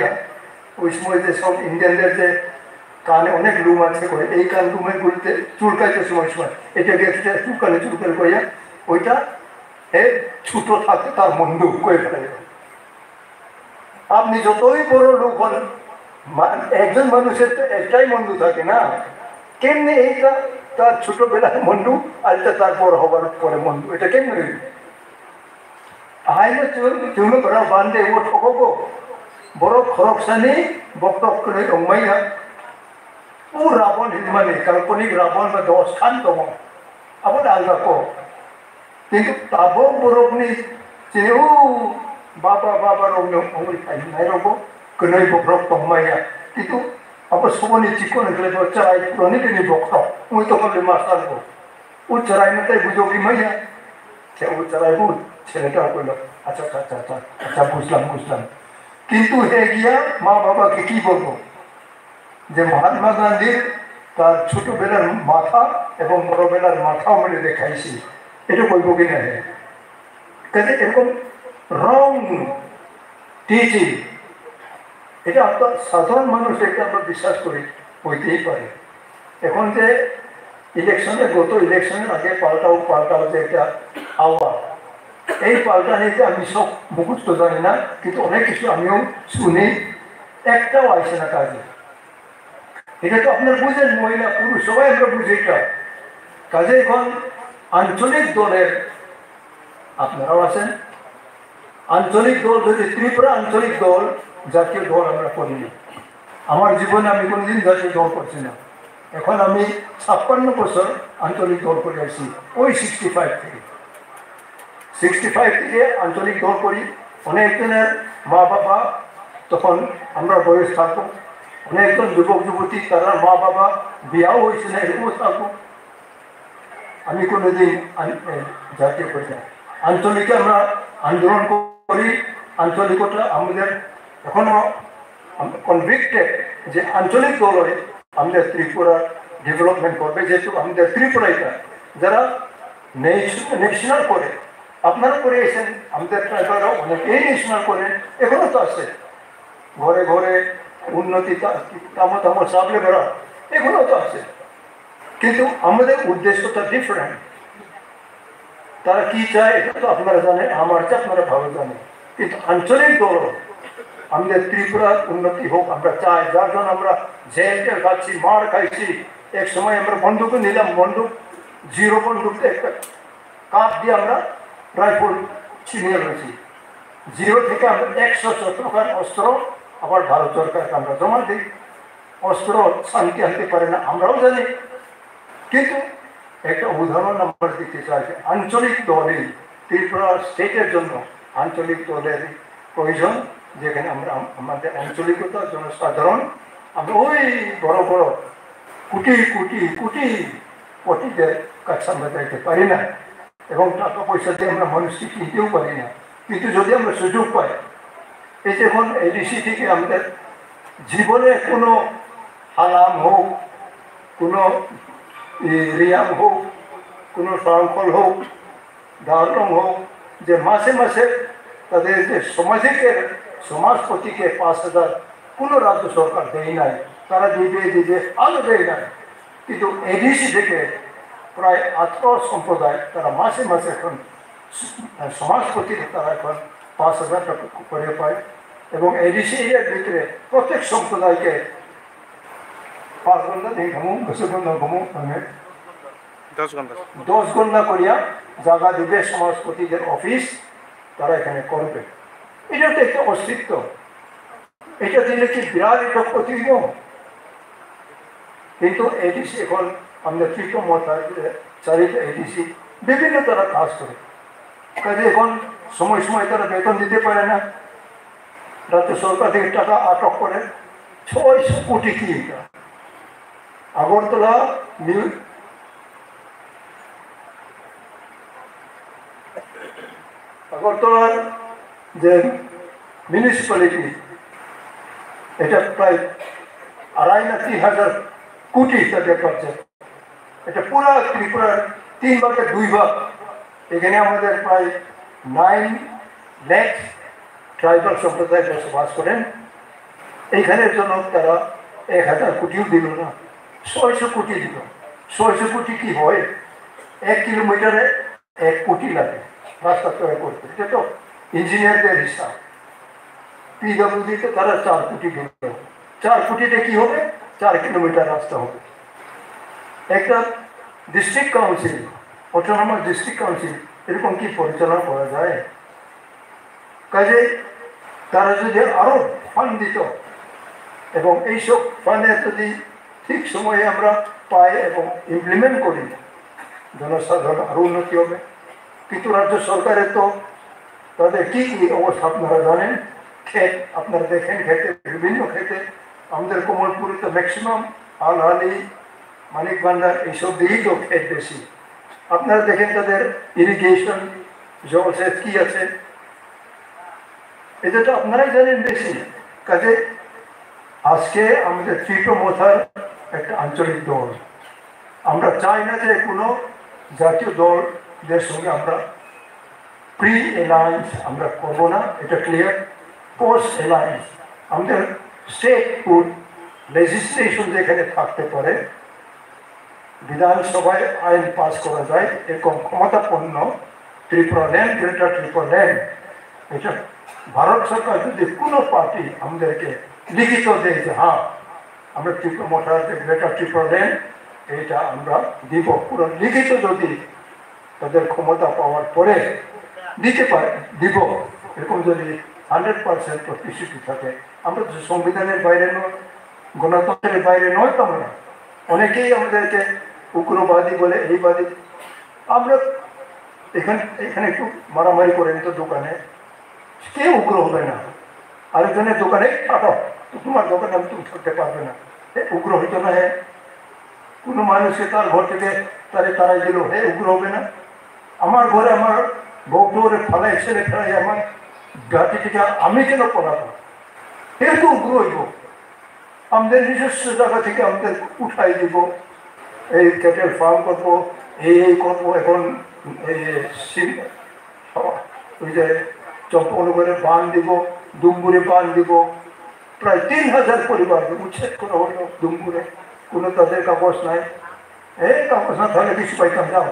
ওই সময় যে সব ইন্ডিয়ানদের যে কানে অনেক লুম আছে করে, এই কান লুমে গুলতে চুলকাইতে সময় সময় এটাকে চুলকালে করিয়া ওইটা ছোট থাকতে তার বন্ধু করে ফেলে। আপনি যতই বড় লোক হন, একজন মানুষের তো একটাই বন্ধু থাকে না, কেমনি এইটা তার ছোটবেলার বন্ধু আর তার বড় হবার পরে বন্ধু, এটা কেমনি আইলে তুমি করা বান্ধে ও ঠকবো বড় খরকসানি বক্তক করে রংমাইয়া ও রাবণ হিজমানি কাল্পনিক রাবণ বা 10 খান দম আবার আলগা কো, কিন্তু তাবো বরফনি চিনি ও বাবা বাবা রঙ অমরি খাই নাই রব কনই বক্রক তমাইয়া, কিন্তু আবার সবনি চিকন গলে চড়াই পুরনি তিনি বক্রক ওই তো বলে মাস্টার গো ও চড়াই না তাই বুঝো কি মাইয়া সে ও চড়াই বুঝ ছেলেটা কইল আচ্ছা আচ্ছা আচ্ছা আচ্ছা বুঝলাম বুঝলাম। কিন্তু হে গিয়া মা বাবাকে কি বলবো যে মহাত্মা গান্ধীর তার ছোটবেলার মাথা এবং বড়বেলার মাথাও মিলে দেখাইছি, এটা কইব কি না? কাজে এরকম রং টিচিং এটা আপনার সাধারণ মানুষ এটা আমরা বিশ্বাস করি হইতেই পারে। এখন যে ইলেকশনে গত ইলেকশনের আগে পাল্টাও যে একটা আওয়া, এই পাল্টানিতে আমি সব মুখস্থ জানি না, কিন্তু অনেক কিছু আমিও শুনি, একটাও আসে না কাজে। এটা তো আপনার বুঝেন, মহিলা পুরুষ সবাই আমরা বুঝি এটা। কাজে এখন আঞ্চলিক দলের আপনারাও আছেন, আঞ্চলিক দল যদি ত্রিপুরা আঞ্চলিক দল, জাতীয় দল আমরা করিনি। আমার জীবনে আমি কোনোদিন জাতীয় দল করছি না, এখন আমি 56 বছর আঞ্চলিক দল করে আসছি, ওই 65 থেকে আঞ্চলিক দল করি। অনেকজনের মা বাবা তখন আমরা বয়স থাকবো, অনেকজন যুবক যুবতী তারা মা বাবা বিয়াও হয়েছে না, এরকম থাকবো। আমি কোনোদিন জাতীয় করি না, আঞ্চলিকে আমরা আন্দোলন করি। আঞ্চলিকতা আমাদের এখনো কনভিক্টেড যে আঞ্চলিক দল হয়ে আমাদের ত্রিপুরা ডেভেলপমেন্ট করবে, যেহেতু আমাদের ত্রিপুরাইটা যারা ন্যাশনাল করে, আপনারা করে এসেছেন, আমাদের ট্রাইবালরাও অনেকেই ন্যাশনাল করেন, এখনো তো আছে ঘরে ঘরে উন্নতি তামল সাবলে বেড়া, এখনো তো আছে। কিন্তু আমাদের উদ্দেশ্যটা ডিফারেন্ট। তারা কি চায় এটা তো আপনারা জানেন, আমার চেয়ে আপনারা ভালো জানেন। কিন্তু আঞ্চলিক দল আমাদের ত্রিপুরার উন্নতি হোক আমরা চাই, যার জন্য আমরা জেল খাচ্ছি, মার খাইছি। এক সময় আমরা বন্দুকও নিলাম, বন্দুক জিরো বন্দুক একটা কাপ দিয়ে আমরা রাইফেল ছিনিয়ে রয়েছি। জিরো থেকে আমরা 117 খান অস্ত্র আবার ভারত সরকারকে আমরা জমা দিই। অস্ত্র শান্তি আনতে পারে না, আমরাও জানি। কিন্তু একটা উদাহরণ আমরা দিতে চাইছি, আঞ্চলিক দলের ত্রিপুরা স্টেটের জন্য আঞ্চলিক দলের প্রয়োজন, যেখানে আমরা আমাদের আঞ্চলিকতা জনসাধারণ আমরা ওই বড় বড় কোটি কোটি কোটি কোটিদের কাছে আমরা যাইতে পারি না, এবং টাকা পয়সা দিয়ে আমরা মানুষকে কিনতেও পারি না। কিন্তু যদি আমরা সুযোগ পাই, এই যখন এডিসি থেকে আমাদের জীবনে কোনো হালাম হোক, কোনো রিয়াম হোক, কোনো সংকল হোক, দারুম হোক, যে মাসে মাসে তাদের যে সমাজপতিকে 5,000 কোনো রাজ্য সরকার দেয় নাই, তারা দিবে আলো দেয় নাই। কিন্তু এডিসি থেকে প্রায় 18 সম্প্রদায় তারা মাসে মাসে এখন সমাজপতিকে তারা এখন 5,000 টাকা করে পায়। এবং এডিসি এর ভিতরে প্রত্যেক সম্প্রদায়কে 5 ঘন্টা দিন ঘুমু, 10 ঘন্টা করিয়া জায়গা দিবে সমাজপতিদের অফিস, তারা এখানে করবে। এটা তো একটা অস্তিত্ব, এটা দিলে কি বিরাট একটা ক্ষতি? কিন্তু এডিসি এখন আমাদের চারিটা এডিসি বিভিন্ন তারা কাজ করে, কাজে এখন সময় সময় তারা বেতন দিতে পারে না, রাজ্য সরকার থেকে টাকা আটক করে। 600 কোটি কি এটা? আগরতলার যে মিউনিসিপ্যালিটি, এটা প্রায় 2.5 না 3,000 কোটি তাদের বাজেট। এটা পুরা ত্রিপুরার 3 ভাগের 2 ভাগ। এখানে আমাদের প্রায় 9 লাখ ট্রাইবাল সম্প্রদায় বসবাস করেন। এইখানের জন্য তারা 1,000 কোটিও দিল না, 600 কোটি দিল। 600 কোটি কি হয়? 1 কিলোমিটারে 1 কোটি লাগে রাস্তা তৈরি করতে। এটা তো ইঞ্জিনিয়ারদের হিসাব। পিডব্লিউডিতে তারা 4 কোটি দিল। 4 কোটিতে কি হবে? 4 কিলোমিটার রাস্তা হবে। একটা district council, autonomous district council, এরকম কি পরিচালনা করা যায়? কাজে তারা যদি আরো ফান্ড দিত, এবং এইসব ফান্ডে যদি ঠিক সময়ে আমরা পাই এবং ইমপ্লিমেন্ট করি, জনসাধারণ আরো উন্নতি হবে। কিন্তু রাজ্য সরকারের তো তাদের কি কি অবস্থা আপনারা জানেন। ক্ষেত আপনারা দেখেন, ক্ষেতে বিভিন্ন ক্ষেতে আমাদের কমলপুরে তো ম্যাক্সিমাম আলহালি, মানিক ভান্ডার এইসব দিয়েই তো ক্ষেত বেশি। আপনারা দেখেন তাদের ইরিগেশন, জলসেচ কি আছে, এটা তো আপনারাই জানেন বেশি। কাজে আজকে আমাদের ত্রিপুরা একটা আঞ্চলিক দল, আমরা চাই না যে কোনো জাতীয় দলদের সঙ্গে আমরা প্রি অ্যালায়েন্স আমরা করব না, এটা ক্লিয়ার। পোস্ট অ্যালায়েন্স আমাদের স্টেট ফুড লেজিসলেশন যেখানে থাকতে পারে, বিধানসভায় আইন পাস করা যায়, এরকম ক্ষমতাপন্ন Tripura land, greater Tripura land, এটা ভারত সরকার যদি কোনো পার্টি আমাদেরকে লিখিত দেয় যে হ্যাঁ আমরা ত্রিপুরা গ্রেটার ত্রিপুরা ল্যান্ড এটা আমরা দিব, পুরো লিখিত যদি তাদের ক্ষমতা পাওয়ার পরে দিতে পারে দিব, এরকম যদি 100% প্রতিশ্রুতি থাকে, আমরা তো সংবিধানের বাইরে নয়, গণতন্ত্রের বাইরে নয় তো আমরা। অনেকেই আমাদেরকে উগ্রবাদী বলে, এইবাদী। আমরা এখানে একটু মারামারি করেন তো দোকানে, কে উগ্র হবে না? আরেকজনের দোকানে পাঠাও, তোমার দোকানে আমি তুমি থাকতে পারবে না, উগ্র হইতো না? হ্যাঁ, কোনো মানুষকে তার ঘর থেকে তারাই দিল, হে উগ্র হবে না? আমার ঘরে আমার বউ দৌড়ে ফালাই, ছেলে ফেলাই, আমার জাতি থেকে আমি কেন পড়াবো? হে তো উগ্র হইব। আমাদের নিজস্ব জায়গা থেকে আমাদের উঠাই দিব, এই ক্যাটেল ফার্ম করবো, এই করবো। এখন এই ওই যে চম্পনগরে বান দিব, ডুম্বুরে বান দিব, প্রায় 3000 পরিবার উচ্ছেদ করা হলো ডুম্বুরে। কোনো তাদের কাগজ নাই, এই কাগজ না তাহলে কিছু পাইতাম। যাও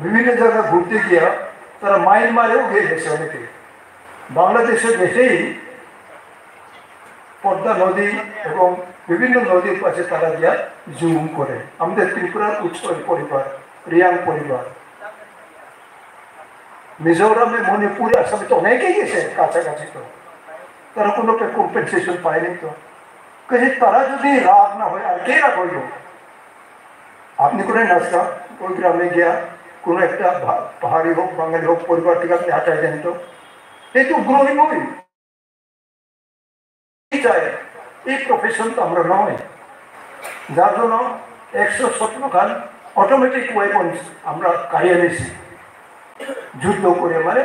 বিভিন্ন জায়গায় ঘুরতে গিয়া তারা মাইল মারেও গিয়ে গেছে অনেকে। বাংলাদেশের দেশেই পদ্মা নদী এবং বিভিন্ন নদীর পাশে তারা গিয়া জুম করে। আমাদের ত্রিপুরার উচ্ছল পরিবার, রিয়াং পরিবার, মিজোরামে, মণিপুরে, আসামে তো অনেকেই গেছে কাছাকাছি। তো তারা কোনো কম্পেনসেশন পায়নি। তো তারা যদি রাগ না হয়, আর কে রাগ হইল? আপনি করেন আজকা ওই গ্রামে গিয়া কোনো একটা পাহাড়ি হোক, বাঙালি হোক, পরিবার থেকে আপনি হাঁটাই দেন, তো এই তো উগ্রহী নই। এই প্রফেশন তো আমরা নয়, যার জন্য 117 খান অটোমেটিক ওয়েপন্স আমরা কারিয়ে নিয়েছি যুদ্ধ করে। মানে